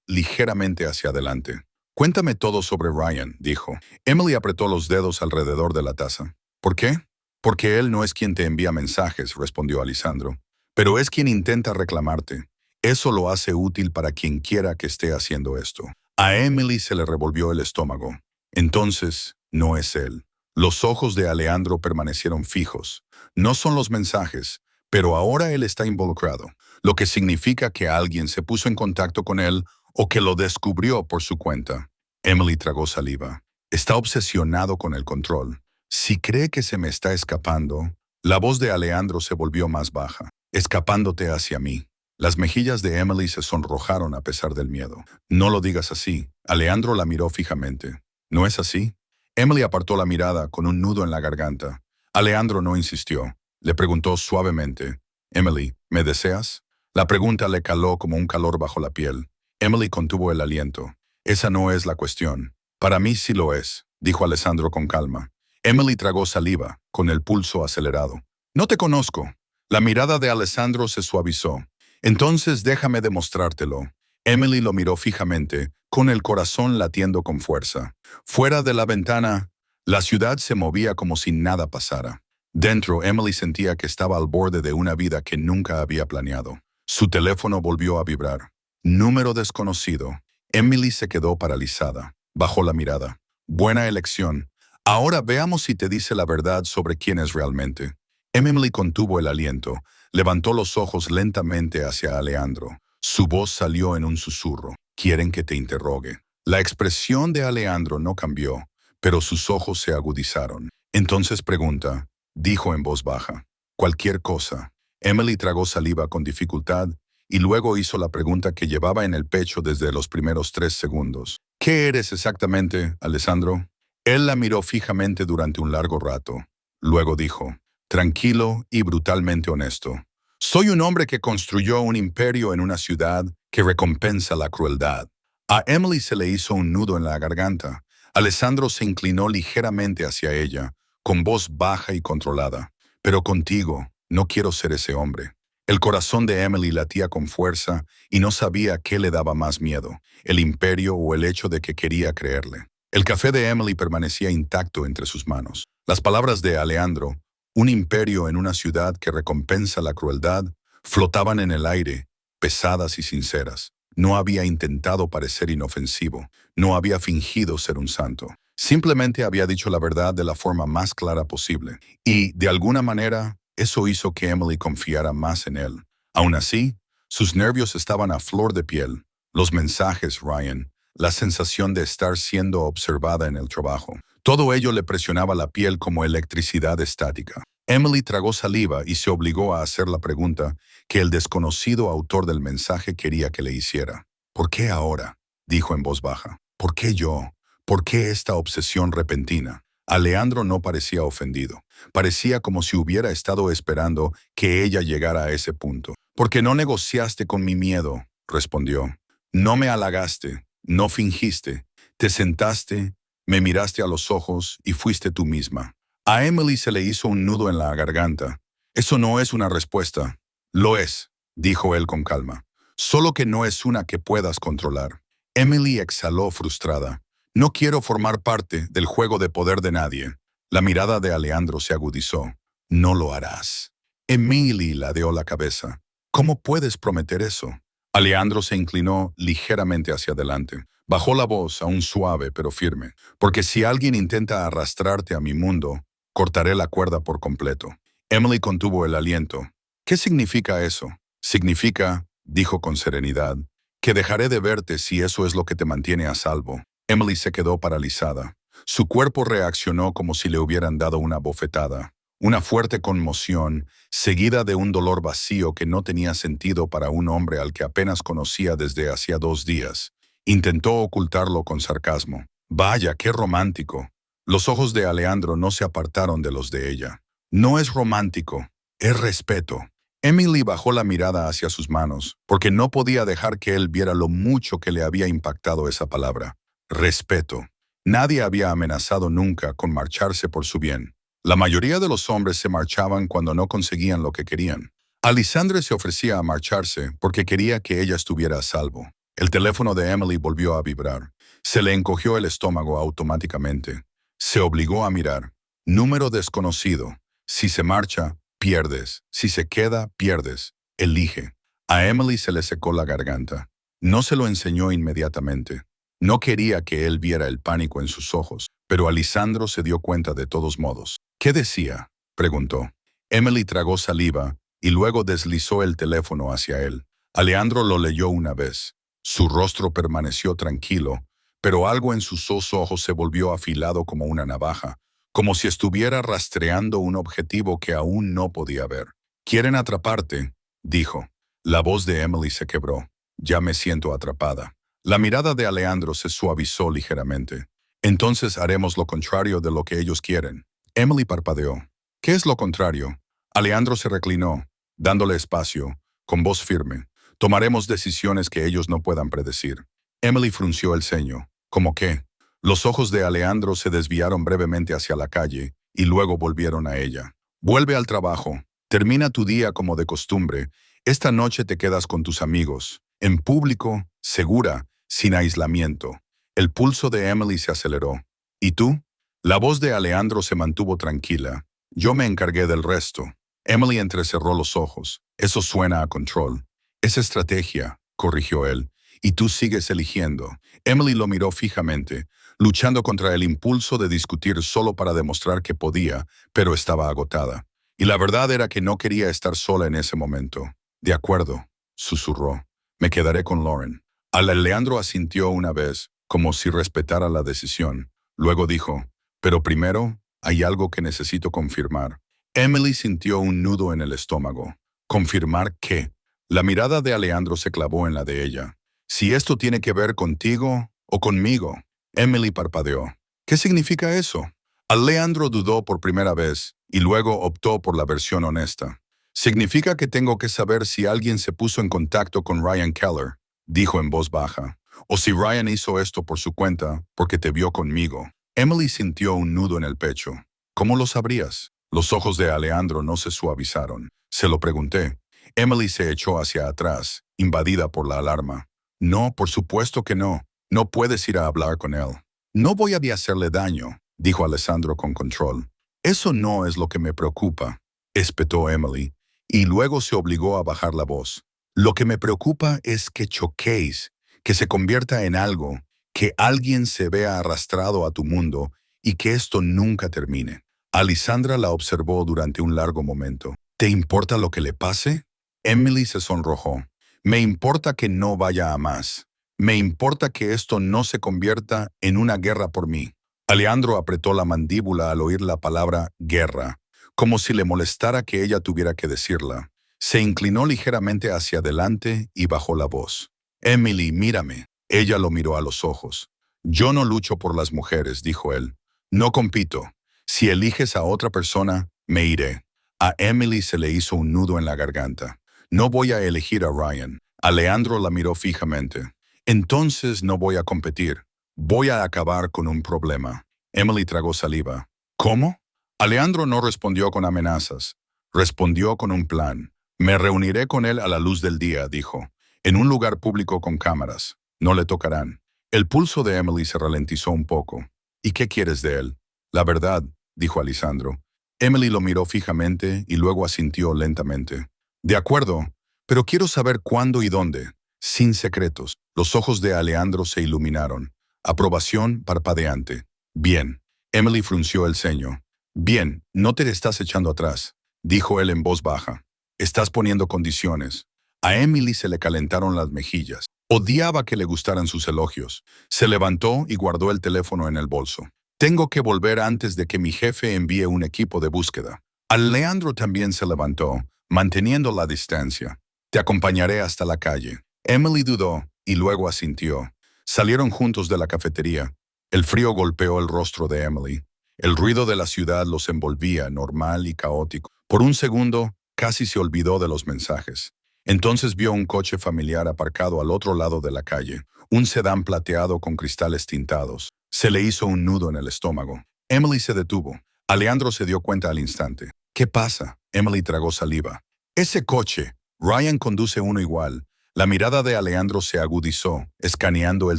ligeramente hacia adelante. Cuéntame todo sobre Ryan, dijo. Emily apretó los dedos alrededor de la taza. ¿Por qué? Porque él no es quien te envía mensajes, respondió Alessandro, pero es quien intenta reclamarte. Eso lo hace útil para quien quiera que esté haciendo esto. A Emily se le revolvió el estómago. Entonces, no es él. Los ojos de Alejandro permanecieron fijos. No son los mensajes, pero ahora él está involucrado, lo que significa que alguien se puso en contacto con él o que lo descubrió por su cuenta. Emily tragó saliva. Está obsesionado con el control. Si cree que se me está escapando, la voz de Alejandro se volvió más baja. Escapándote hacia mí. Las mejillas de Emily se sonrojaron a pesar del miedo. No lo digas así. Alejandro la miró fijamente. ¿No es así? Emily apartó la mirada con un nudo en la garganta. Alejandro no insistió. Le preguntó suavemente. Emily, ¿me deseas? La pregunta le caló como un calor bajo la piel. Emily contuvo el aliento. Esa no es la cuestión. Para mí sí lo es, dijo Alessandro con calma. Emily tragó saliva, con el pulso acelerado. No te conozco. La mirada de Alessandro se suavizó. Entonces déjame demostrártelo. Emily lo miró fijamente, con el corazón latiendo con fuerza. Fuera de la ventana, la ciudad se movía como si nada pasara. Dentro, Emily sentía que estaba al borde de una vida que nunca había planeado. Su teléfono volvió a vibrar. Número desconocido. Emily se quedó paralizada. Bajó la mirada. Buena elección. Ahora veamos si te dice la verdad sobre quién es realmente. Emily contuvo el aliento. Levantó los ojos lentamente hacia Alejandro. Su voz salió en un susurro. Quieren que te interrogue. La expresión de Alejandro no cambió, pero sus ojos se agudizaron. Entonces pregunta, dijo en voz baja. Cualquier cosa. Emily tragó saliva con dificultad y luego hizo la pregunta que llevaba en el pecho desde los primeros 3 segundos. ¿Qué eres exactamente, Alessandro? Él la miró fijamente durante un largo rato. Luego dijo, tranquilo y brutalmente honesto. Soy un hombre que construyó un imperio en una ciudad que recompensa la crueldad. A Emily se le hizo un nudo en la garganta. Alessandro se inclinó ligeramente hacia ella, con voz baja y controlada. Pero contigo, no quiero ser ese hombre. El corazón de Emily latía con fuerza y no sabía qué le daba más miedo, el imperio o el hecho de que quería creerle. El café de Emily permanecía intacto entre sus manos. Las palabras de Alejandro, un imperio en una ciudad que recompensa la crueldad, flotaban en el aire, pesadas y sinceras. No había intentado parecer inofensivo, no había fingido ser un santo. Simplemente había dicho la verdad de la forma más clara posible. Y, de alguna manera, eso hizo que Emily confiara más en él. Aún así, sus nervios estaban a flor de piel. Los mensajes, Ryan, la sensación de estar siendo observada en el trabajo. Todo ello le presionaba la piel como electricidad estática. Emily tragó saliva y se obligó a hacer la pregunta que el desconocido autor del mensaje quería que le hiciera. ¿Por qué ahora?, dijo en voz baja. ¿Por qué yo? ¿Por qué esta obsesión repentina? Alejandro no parecía ofendido. Parecía como si hubiera estado esperando que ella llegara a ese punto. «Porque no negociaste con mi miedo», respondió. «No me halagaste, no fingiste. Te sentaste, me miraste a los ojos y fuiste tú misma». A Emily se le hizo un nudo en la garganta. «Eso no es una respuesta». «Lo es», dijo él con calma. «Solo que no es una que puedas controlar». Emily exhaló frustrada. No quiero formar parte del juego de poder de nadie. La mirada de Alejandro se agudizó. No lo harás. Emily ladeó la cabeza. ¿Cómo puedes prometer eso? Alejandro se inclinó ligeramente hacia adelante. Bajó la voz, aún suave pero firme. Porque si alguien intenta arrastrarte a mi mundo, cortaré la cuerda por completo. Emily contuvo el aliento. ¿Qué significa eso? Significa, dijo con serenidad, que dejaré de verte si eso es lo que te mantiene a salvo. Emily se quedó paralizada. Su cuerpo reaccionó como si le hubieran dado una bofetada. Una fuerte conmoción, seguida de un dolor vacío que no tenía sentido para un hombre al que apenas conocía desde hacía 2 días. Intentó ocultarlo con sarcasmo. Vaya, qué romántico. Los ojos de Alejandro no se apartaron de los de ella. No es romántico, es respeto. Emily bajó la mirada hacia sus manos, porque no podía dejar que él viera lo mucho que le había impactado esa palabra. Respeto. Nadie había amenazado nunca con marcharse por su bien. La mayoría de los hombres se marchaban cuando no conseguían lo que querían. Alexandre se ofrecía a marcharse porque quería que ella estuviera a salvo. El teléfono de Emily volvió a vibrar. Se le encogió el estómago automáticamente. Se obligó a mirar. Número desconocido. Si se marcha, pierdes. Si se queda, pierdes. Elige. A Emily se le secó la garganta. No se lo enseñó inmediatamente. No quería que él viera el pánico en sus ojos, pero Alessandro se dio cuenta de todos modos. ¿Qué decía?, preguntó. Emily tragó saliva y luego deslizó el teléfono hacia él. Alejandro lo leyó una vez. Su rostro permaneció tranquilo, pero algo en sus 2 ojos se volvió afilado como una navaja, como si estuviera rastreando un objetivo que aún no podía ver. «Quieren atraparte», dijo. La voz de Emily se quebró. «Ya me siento atrapada». La mirada de Alejandro se suavizó ligeramente. «Entonces haremos lo contrario de lo que ellos quieren». Emily parpadeó. «¿Qué es lo contrario?» Alejandro se reclinó, dándole espacio, con voz firme. «Tomaremos decisiones que ellos no puedan predecir». Emily frunció el ceño. ¿Cómo qué? Los ojos de Alejandro se desviaron brevemente hacia la calle y luego volvieron a ella. «Vuelve al trabajo. Termina tu día como de costumbre. Esta noche te quedas con tus amigos. En público, segura, sin aislamiento». El pulso de Emily se aceleró. «¿Y tú?» La voz de Alejandro se mantuvo tranquila. «Yo me encargué del resto». Emily entrecerró los ojos. «Eso suena a control». «Es estrategia», corrigió él. «Y tú sigues eligiendo». Emily lo miró fijamente, luchando contra el impulso de discutir solo para demostrar que podía, pero estaba agotada. Y la verdad era que no quería estar sola en ese momento. «De acuerdo», susurró. «Me quedaré con Lauren». Alejandro asintió una vez, como si respetara la decisión. Luego dijo, «Pero primero, hay algo que necesito confirmar». Emily sintió un nudo en el estómago. ¿Confirmar qué? La mirada de Alejandro se clavó en la de ella. «Si esto tiene que ver contigo o conmigo». Emily parpadeó. «¿Qué significa eso?» Alejandro dudó por primera vez y luego optó por la versión honesta. «Significa que tengo que saber si alguien se puso en contacto con Ryan Keller», dijo en voz baja. «O si Ryan hizo esto por su cuenta porque te vio conmigo». Emily sintió un nudo en el pecho. «¿Cómo lo sabrías?» Los ojos de Alejandro no se suavizaron. «Se lo pregunté». Emily se echó hacia atrás, invadida por la alarma. «No, por supuesto que no. No puedes ir a hablar con él». «No voy a hacerle daño», dijo Alessandro con control. «Eso no es lo que me preocupa», espetó Emily, y luego se obligó a bajar la voz. «Lo que me preocupa es que choquéis, que se convierta en algo, que alguien se vea arrastrado a tu mundo y que esto nunca termine». Alessandra la observó durante un largo momento. «¿Te importa lo que le pase?» Emily se sonrojó. «Me importa que no vaya a más. Me importa que esto no se convierta en una guerra por mí». Alejandro apretó la mandíbula al oír la palabra guerra, como si le molestara que ella tuviera que decirla. Se inclinó ligeramente hacia adelante y bajó la voz. «Emily, mírame». Ella lo miró a los ojos. «Yo no lucho por las mujeres», dijo él. «No compito. Si eliges a otra persona, me iré». A Emily se le hizo un nudo en la garganta. «No voy a elegir a Ryan». Alejandro la miró fijamente. «Entonces no voy a competir. Voy a acabar con un problema». Emily tragó saliva. «¿Cómo?» Alejandro no respondió con amenazas. Respondió con un plan. «Me reuniré con él a la luz del día», dijo. «En un lugar público con cámaras. No le tocarán». El pulso de Emily se ralentizó un poco. ¿Y qué quieres de él? La verdad, dijo Alessandro. Emily lo miró fijamente y luego asintió lentamente. De acuerdo, pero quiero saber cuándo y dónde. Sin secretos. Los ojos de Alejandro se iluminaron. Aprobación parpadeante. Bien. Emily frunció el ceño. Bien, no te estás echando atrás, dijo él en voz baja. Estás poniendo condiciones. A Emily se le calentaron las mejillas. Odiaba que le gustaran sus elogios. Se levantó y guardó el teléfono en el bolso. Tengo que volver antes de que mi jefe envíe un equipo de búsqueda. Alejandro también se levantó, manteniendo la distancia. Te acompañaré hasta la calle. Emily dudó y luego asintió. Salieron juntos de la cafetería. El frío golpeó el rostro de Emily. El ruido de la ciudad los envolvía, normal y caótico. Por un segundo, casi se olvidó de los mensajes. Entonces vio un coche familiar aparcado al otro lado de la calle, un sedán plateado con cristales tintados. Se le hizo un nudo en el estómago. Emily se detuvo. Alejandro se dio cuenta al instante. ¿Qué pasa? Emily tragó saliva. Ese coche. Ryan conduce uno igual. La mirada de Alejandro se agudizó, escaneando el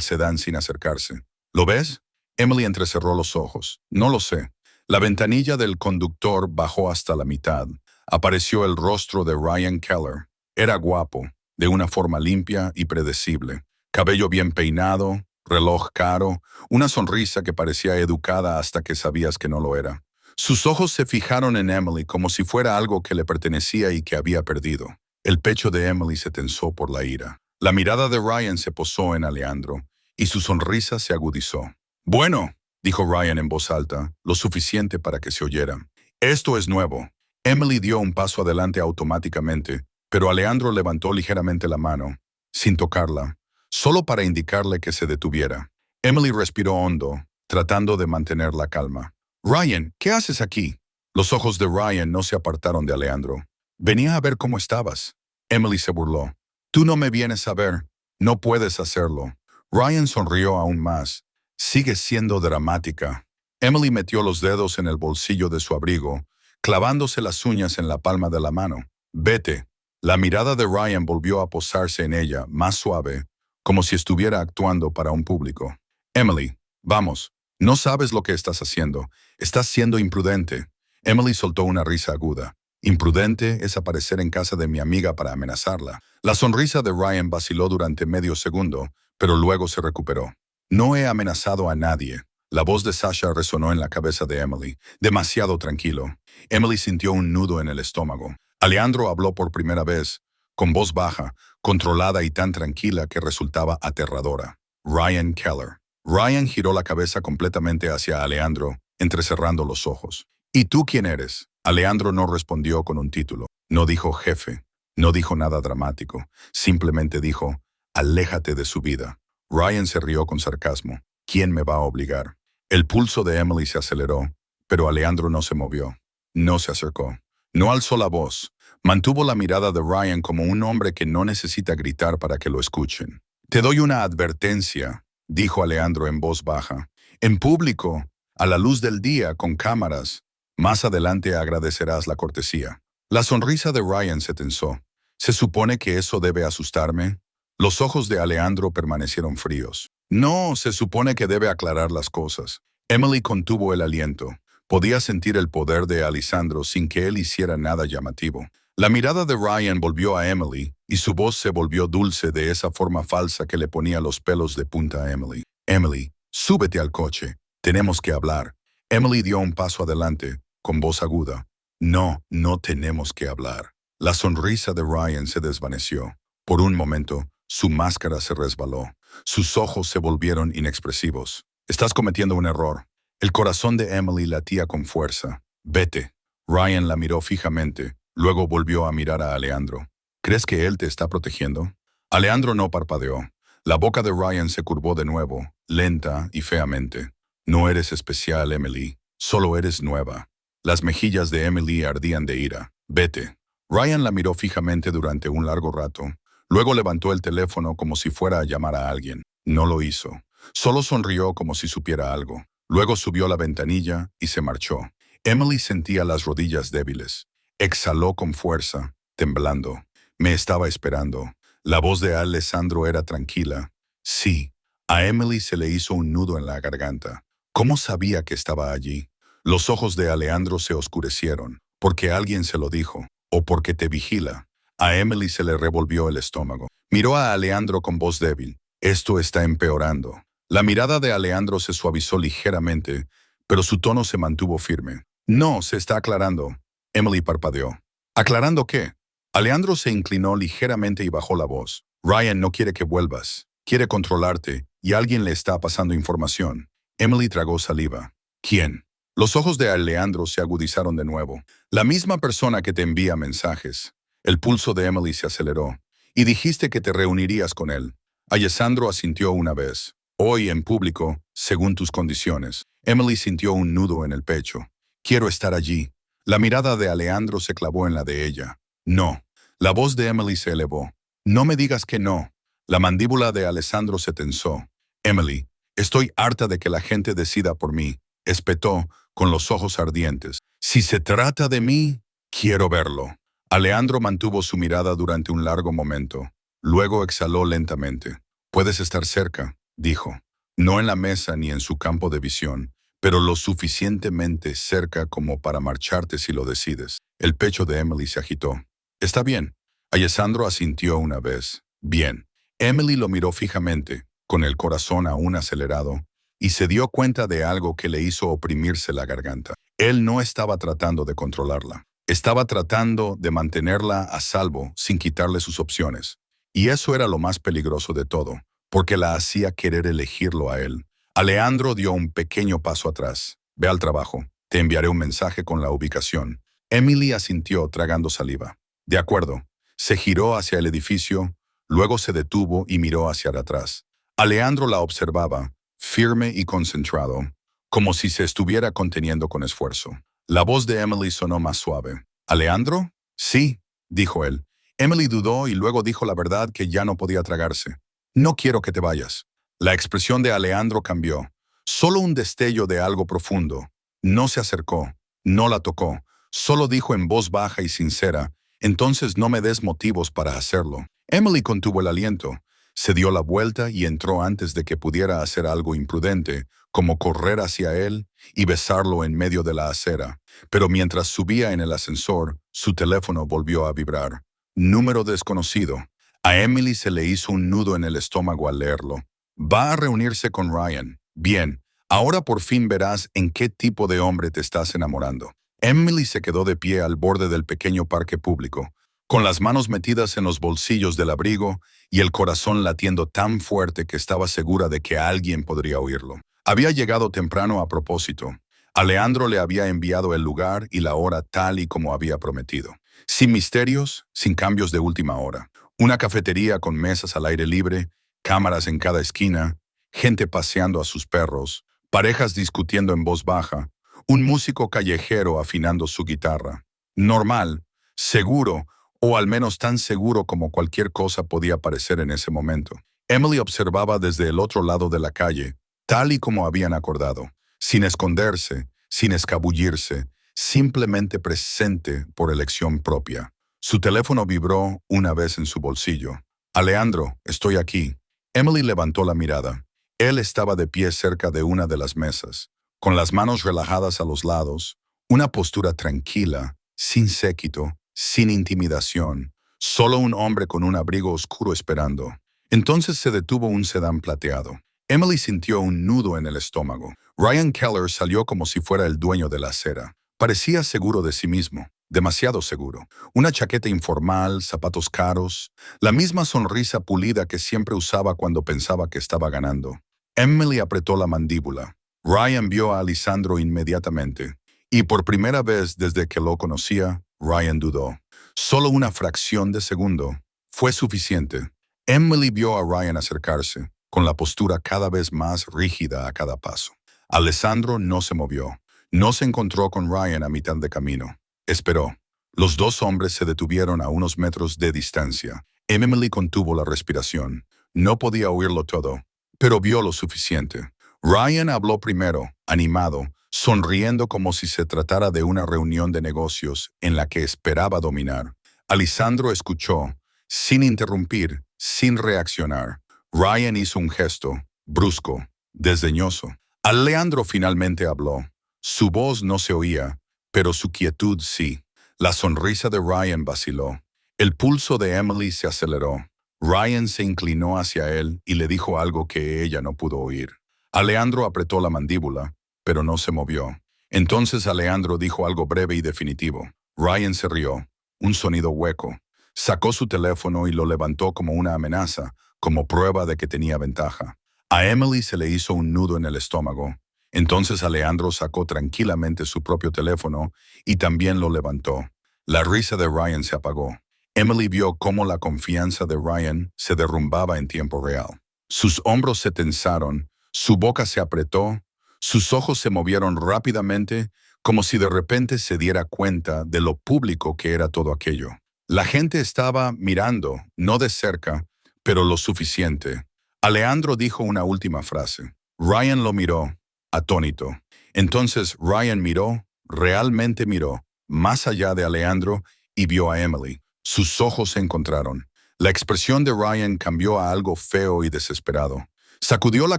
sedán sin acercarse. ¿Lo ves? Emily entrecerró los ojos. No lo sé. La ventanilla del conductor bajó hasta la mitad. Apareció el rostro de Ryan Keller. Era guapo, de una forma limpia y predecible. Cabello bien peinado, reloj caro, una sonrisa que parecía educada hasta que sabías que no lo era. Sus ojos se fijaron en Emily como si fuera algo que le pertenecía y que había perdido. El pecho de Emily se tensó por la ira. La mirada de Ryan se posó en Alejandro y su sonrisa se agudizó. Bueno, dijo Ryan en voz alta, lo suficiente para que se oyera. Esto es nuevo. Emily dio un paso adelante automáticamente, pero Alejandro levantó ligeramente la mano, sin tocarla, solo para indicarle que se detuviera. Emily respiró hondo, tratando de mantener la calma. Ryan, ¿qué haces aquí? Los ojos de Ryan no se apartaron de Alejandro. Venía a ver cómo estabas. Emily se burló. Tú no me vienes a ver. No puedes hacerlo. Ryan sonrió aún más. Sigues siendo dramática. Emily metió los dedos en el bolsillo de su abrigo, clavándose las uñas en la palma de la mano. Vete. La mirada de Ryan volvió a posarse en ella, más suave, como si estuviera actuando para un público. Emily, vamos. No sabes lo que estás haciendo. Estás siendo imprudente. Emily soltó una risa aguda. Imprudente es aparecer en casa de mi amiga para amenazarla. La sonrisa de Ryan vaciló durante medio segundo, pero luego se recuperó. No he amenazado a nadie. La voz de Sasha resonó en la cabeza de Emily, demasiado tranquilo. Emily sintió un nudo en el estómago. Alejandro habló por primera vez, con voz baja, controlada y tan tranquila que resultaba aterradora. Ryan Keller. Ryan giró la cabeza completamente hacia Alejandro, entrecerrando los ojos. ¿Y tú quién eres? Alejandro no respondió con un título. No dijo jefe. No dijo nada dramático. Simplemente dijo, aléjate de su vida. Ryan se rió con sarcasmo. ¿Quién me va a obligar? El pulso de Emily se aceleró, pero Alejandro no se movió. No se acercó. No alzó la voz. Mantuvo la mirada de Ryan como un hombre que no necesita gritar para que lo escuchen. Te doy una advertencia, dijo Alejandro en voz baja. En público, a la luz del día, con cámaras. Más adelante agradecerás la cortesía. La sonrisa de Ryan se tensó. ¿Se supone que eso debe asustarme? Los ojos de Alejandro permanecieron fríos. No, se supone que debe aclarar las cosas. Emily contuvo el aliento. Podía sentir el poder de Alessandro sin que él hiciera nada llamativo. La mirada de Ryan volvió a Emily y su voz se volvió dulce de esa forma falsa que le ponía los pelos de punta a Emily. Emily, súbete al coche. Tenemos que hablar. Emily dio un paso adelante, con voz aguda. No, no tenemos que hablar. La sonrisa de Ryan se desvaneció. Por un momento, su máscara se resbaló. Sus ojos se volvieron inexpresivos. Estás cometiendo un error. El corazón de Emily latía con fuerza. Vete. Ryan la miró fijamente, luego volvió a mirar a Alejandro. ¿Crees que él te está protegiendo? Alejandro no parpadeó. La boca de Ryan se curvó de nuevo, lenta y feamente. No eres especial, Emily. Solo eres nueva. Las mejillas de Emily ardían de ira. Vete. Ryan la miró fijamente durante un largo rato. Luego levantó el teléfono como si fuera a llamar a alguien. No lo hizo. Solo sonrió como si supiera algo. Luego subió la ventanilla y se marchó. Emily sentía las rodillas débiles. Exhaló con fuerza, temblando. Me estaba esperando. La voz de Alessandro era tranquila. Sí, A Emily se le hizo un nudo en la garganta. ¿Cómo sabía que estaba allí? Los ojos de Alejandro se oscurecieron. ¿Porque alguien se lo dijo? ¿O porque te vigila? A Emily se le revolvió el estómago. Miró a Alejandro con voz débil. Esto está empeorando. La mirada de Alejandro se suavizó ligeramente, pero su tono se mantuvo firme. No, se está aclarando. Emily parpadeó. ¿Aclarando qué? Alejandro se inclinó ligeramente y bajó la voz. Ryan no quiere que vuelvas. Quiere controlarte y alguien le está pasando información. Emily tragó saliva. ¿Quién? Los ojos de Alejandro se agudizaron de nuevo. La misma persona que te envía mensajes. El pulso de Emily se aceleró. Y dijiste que te reunirías con él. Alessandro asintió una vez. Hoy en público, según tus condiciones. Emily sintió un nudo en el pecho. Quiero estar allí. La mirada de Alejandro se clavó en la de ella. No. La voz de Emily se elevó. No me digas que no. La mandíbula de Alessandro se tensó. Emily, estoy harta de que la gente decida por mí, espetó, con los ojos ardientes. Si se trata de mí, quiero verlo. Alejandro mantuvo su mirada durante un largo momento. Luego exhaló lentamente. Puedes estar cerca, dijo. No en la mesa ni en su campo de visión, pero lo suficientemente cerca como para marcharte si lo decides. El pecho de Emily se agitó. Está bien. Alessandro asintió una vez. Bien. Emily lo miró fijamente, con el corazón aún acelerado, y se dio cuenta de algo que le hizo oprimirse la garganta. Él no estaba tratando de controlarla. Estaba tratando de mantenerla a salvo sin quitarle sus opciones. Y eso era lo más peligroso de todo, porque la hacía querer elegirlo a él. Alejandro dio un pequeño paso atrás. Ve al trabajo. Te enviaré un mensaje con la ubicación. Emily asintió tragando saliva. De acuerdo. Se giró hacia el edificio. Luego se detuvo y miró hacia atrás. Alejandro la observaba, firme y concentrado, como si se estuviera conteniendo con esfuerzo. La voz de Emily sonó más suave. ¿Alejandro? Sí, dijo él. Emily dudó y luego dijo la verdad que ya no podía tragarse. No quiero que te vayas. La expresión de Alejandro cambió. Solo un destello de algo profundo. No se acercó, no la tocó. Solo dijo en voz baja y sincera, entonces no me des motivos para hacerlo. Emily contuvo el aliento, se dio la vuelta y entró antes de que pudiera hacer algo imprudente, como correr hacia él y besarlo en medio de la acera. Pero mientras subía en el ascensor, su teléfono volvió a vibrar. Número desconocido. A Emily se le hizo un nudo en el estómago al leerlo. Va a reunirse con Ryan. Bien, ahora por fin verás en qué tipo de hombre te estás enamorando. Emily se quedó de pie al borde del pequeño parque público, con las manos metidas en los bolsillos del abrigo y el corazón latiendo tan fuerte que estaba segura de que alguien podría oírlo. Había llegado temprano a propósito. Alejandro le había enviado el lugar y la hora tal y como había prometido. Sin misterios, sin cambios de última hora. Una cafetería con mesas al aire libre, cámaras en cada esquina, gente paseando a sus perros, parejas discutiendo en voz baja, un músico callejero afinando su guitarra. Normal, seguro, o al menos tan seguro como cualquier cosa podía parecer en ese momento. Emily observaba desde el otro lado de la calle, tal y como habían acordado, sin esconderse, sin escabullirse, simplemente presente por elección propia. Su teléfono vibró una vez en su bolsillo. Alejandro, estoy aquí. Emily levantó la mirada. Él estaba de pie cerca de una de las mesas, con las manos relajadas a los lados, una postura tranquila, sin séquito, sin intimidación, solo un hombre con un abrigo oscuro esperando. Entonces se detuvo un sedán plateado. Emily sintió un nudo en el estómago. Ryan Keller salió como si fuera el dueño de la acera. Parecía seguro de sí mismo, demasiado seguro. Una chaqueta informal, zapatos caros, la misma sonrisa pulida que siempre usaba cuando pensaba que estaba ganando. Emily apretó la mandíbula. Ryan vio a Alessandro inmediatamente. Y por primera vez desde que lo conocía, Ryan dudó. Solo una fracción de segundo. Fue suficiente. Emily vio a Ryan acercarse, con la postura cada vez más rígida a cada paso. Alessandro no se movió. No se encontró con Ryan a mitad de camino. Esperó. Los dos hombres se detuvieron a unos metros de distancia. Emily contuvo la respiración. No podía oírlo todo, pero vio lo suficiente. Ryan habló primero, animado, sonriendo como si se tratara de una reunión de negocios en la que esperaba dominar. Alessandro escuchó, sin interrumpir, sin reaccionar. Ryan hizo un gesto, brusco, desdeñoso. Alejandro finalmente habló. Su voz no se oía, pero su quietud sí. La sonrisa de Ryan vaciló. El pulso de Emily se aceleró. Ryan se inclinó hacia él y le dijo algo que ella no pudo oír. Alejandro apretó la mandíbula, pero no se movió. Entonces Alejandro dijo algo breve y definitivo. Ryan se rió. Un sonido hueco. Sacó su teléfono y lo levantó como una amenaza, como prueba de que tenía ventaja. A Emily se le hizo un nudo en el estómago. Entonces Alejandro sacó tranquilamente su propio teléfono y también lo levantó. La risa de Ryan se apagó. Emily vio cómo la confianza de Ryan se derrumbaba en tiempo real. Sus hombros se tensaron, su boca se apretó, sus ojos se movieron rápidamente, como si de repente se diera cuenta de lo público que era todo aquello. La gente estaba mirando, no de cerca, pero lo suficiente. Alejandro dijo una última frase. Ryan lo miró, atónito. Entonces Ryan miró, realmente miró, más allá de Alejandro y vio a Emily. Sus ojos se encontraron. La expresión de Ryan cambió a algo feo y desesperado. Sacudió la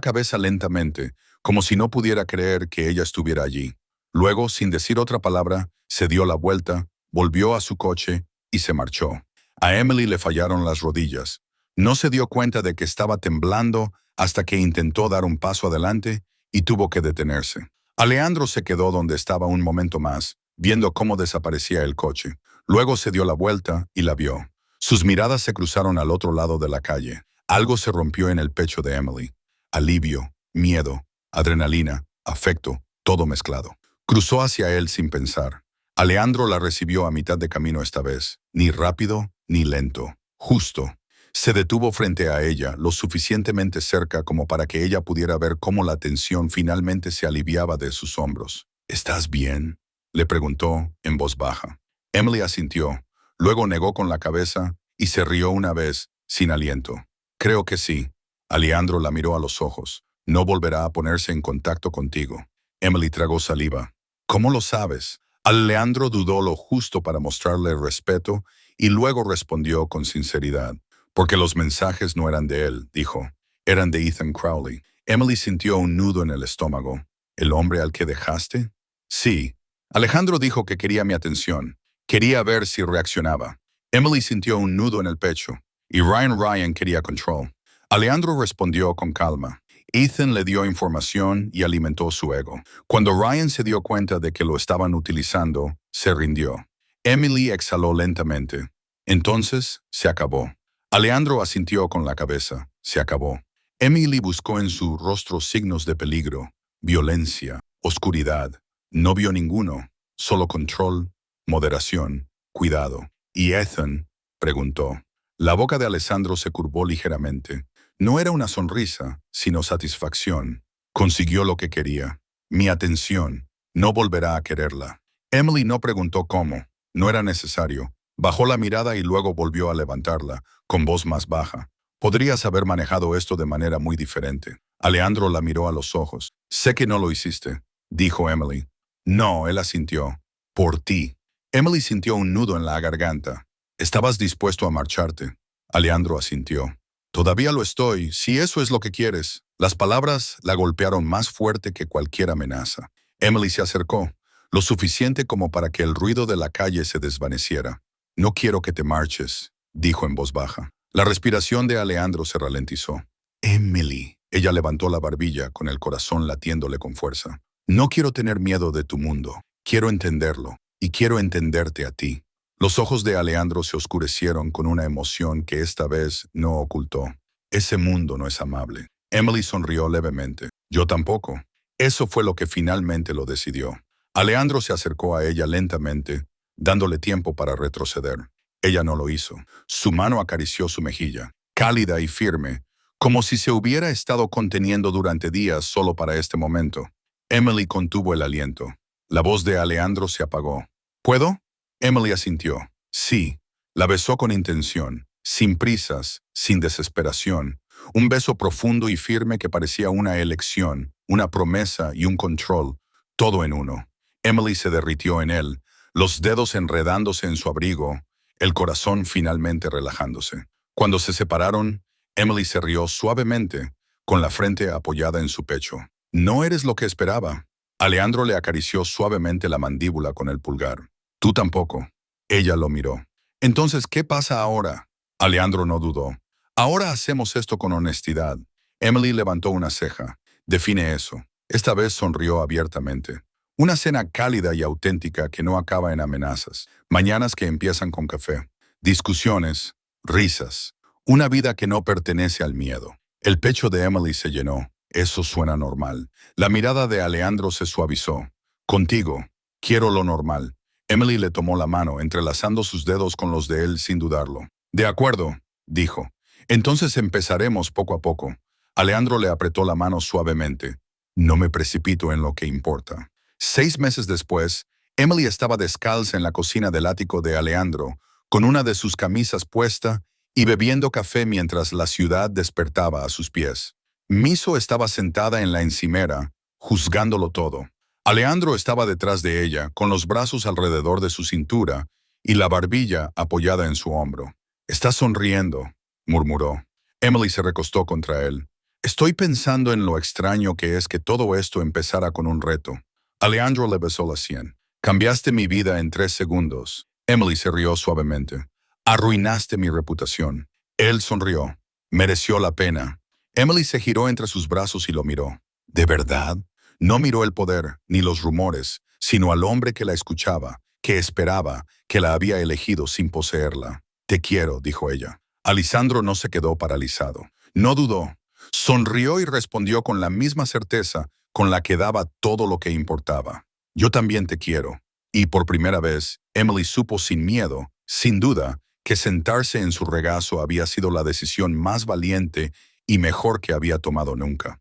cabeza lentamente, como si no pudiera creer que ella estuviera allí. Luego, sin decir otra palabra, se dio la vuelta, volvió a su coche y se marchó. A Emily le fallaron las rodillas. No se dio cuenta de que estaba temblando hasta que intentó dar un paso adelante y tuvo que detenerse. Alejandro se quedó donde estaba un momento más, viendo cómo desaparecía el coche. Luego se dio la vuelta y la vio. Sus miradas se cruzaron al otro lado de la calle. Algo se rompió en el pecho de Emily. Alivio, miedo, adrenalina, afecto, todo mezclado. Cruzó hacia él sin pensar. Alejandro la recibió a mitad de camino esta vez, ni rápido ni lento, justo. Se detuvo frente a ella, lo suficientemente cerca como para que ella pudiera ver cómo la tensión finalmente se aliviaba de sus hombros. ¿Estás bien?, le preguntó en voz baja. Emily asintió, luego negó con la cabeza y se rió una vez, sin aliento. Creo que sí. Alejandro la miró a los ojos. No volverá a ponerse en contacto contigo. Emily tragó saliva. ¿Cómo lo sabes? Alejandro dudó lo justo para mostrarle respeto y luego respondió con sinceridad. Porque los mensajes no eran de él, dijo. Eran de Ethan Crowley. Emily sintió un nudo en el estómago. ¿El hombre al que dejaste? Sí. Alejandro dijo que quería mi atención. Quería ver si reaccionaba. Emily sintió un nudo en el pecho. Y Ryan quería control. Alejandro respondió con calma. Ethan le dio información y alimentó su ego. Cuando Ryan se dio cuenta de que lo estaban utilizando, se rindió. Emily exhaló lentamente. Entonces, se acabó. Alejandro asintió con la cabeza. Se acabó. Emily buscó en su rostro signos de peligro, violencia, oscuridad. No vio ninguno, solo control, moderación, cuidado. ¿Y Ethan?, preguntó. La boca de Alessandro se curvó ligeramente. No era una sonrisa, sino satisfacción. Consiguió lo que quería. Mi atención. No volverá a quererla. Emily no preguntó cómo. No era necesario. Bajó la mirada y luego volvió a levantarla, con voz más baja. Podrías haber manejado esto de manera muy diferente. Alejandro la miró a los ojos. Sé que no lo hiciste, dijo Emily. No, él asintió. Por ti. Emily sintió un nudo en la garganta. ¿Estabas dispuesto a marcharte? Alejandro asintió. Todavía lo estoy, si eso es lo que quieres. Las palabras la golpearon más fuerte que cualquier amenaza. Emily se acercó, lo suficiente como para que el ruido de la calle se desvaneciera. No quiero que te marches, dijo en voz baja. La respiración de Alejandro se ralentizó. Emily. Ella levantó la barbilla con el corazón latiéndole con fuerza. No quiero tener miedo de tu mundo. Quiero entenderlo. Y quiero entenderte a ti. Los ojos de Alejandro se oscurecieron con una emoción que esta vez no ocultó. Ese mundo no es amable. Emily sonrió levemente. Yo tampoco. Eso fue lo que finalmente lo decidió. Alejandro se acercó a ella lentamente, dándole tiempo para retroceder. Ella no lo hizo. Su mano acarició su mejilla, cálida y firme, como si se hubiera estado conteniendo durante días solo para este momento. Emily contuvo el aliento. La voz de Alejandro se apagó. ¿Puedo? Emily asintió. Sí. La besó con intención, sin prisas, sin desesperación. Un beso profundo y firme que parecía una elección, una promesa y un control, todo en uno. Emily se derritió en él, los dedos enredándose en su abrigo, el corazón finalmente relajándose. Cuando se separaron, Emily se rió suavemente, con la frente apoyada en su pecho. No eres lo que esperaba. Alejandro le acarició suavemente la mandíbula con el pulgar. Tú tampoco. Ella lo miró. Entonces, ¿qué pasa ahora? Alejandro no dudó. Ahora hacemos esto con honestidad. Emily levantó una ceja. Define eso. Esta vez sonrió abiertamente. Una cena cálida y auténtica que no acaba en amenazas. Mañanas que empiezan con café. Discusiones, risas. Una vida que no pertenece al miedo. El pecho de Emily se llenó. Eso suena normal. La mirada de Alejandro se suavizó. Contigo, quiero lo normal. Emily le tomó la mano, entrelazando sus dedos con los de él sin dudarlo. De acuerdo, dijo. Entonces empezaremos poco a poco. Alejandro le apretó la mano suavemente. No me precipito en lo que importa. 6 meses después, Emily estaba descalza en la cocina del ático de Alejandro, con una de sus camisas puesta y bebiendo café mientras la ciudad despertaba a sus pies. Miso estaba sentada en la encimera, juzgándolo todo. Alejandro estaba detrás de ella, con los brazos alrededor de su cintura y la barbilla apoyada en su hombro. «Estás sonriendo», murmuró. Emily se recostó contra él. «Estoy pensando en lo extraño que es que todo esto empezara con un reto». Alejandro le besó la sien. «Cambiaste mi vida en 3 segundos». Emily se rió suavemente. «Arruinaste mi reputación». Él sonrió. «Mereció la pena». Emily se giró entre sus brazos y lo miró. ¿De verdad? No miró el poder, ni los rumores, sino al hombre que la escuchaba, que esperaba, que la había elegido sin poseerla. «Te quiero», dijo ella. Alessandro no se quedó paralizado. No dudó. Sonrió y respondió con la misma certeza con la que daba todo lo que importaba. «Yo también te quiero». Y por primera vez, Emily supo sin miedo, sin duda, que sentarse en su regazo había sido la decisión más valiente y mejor que había tomado nunca.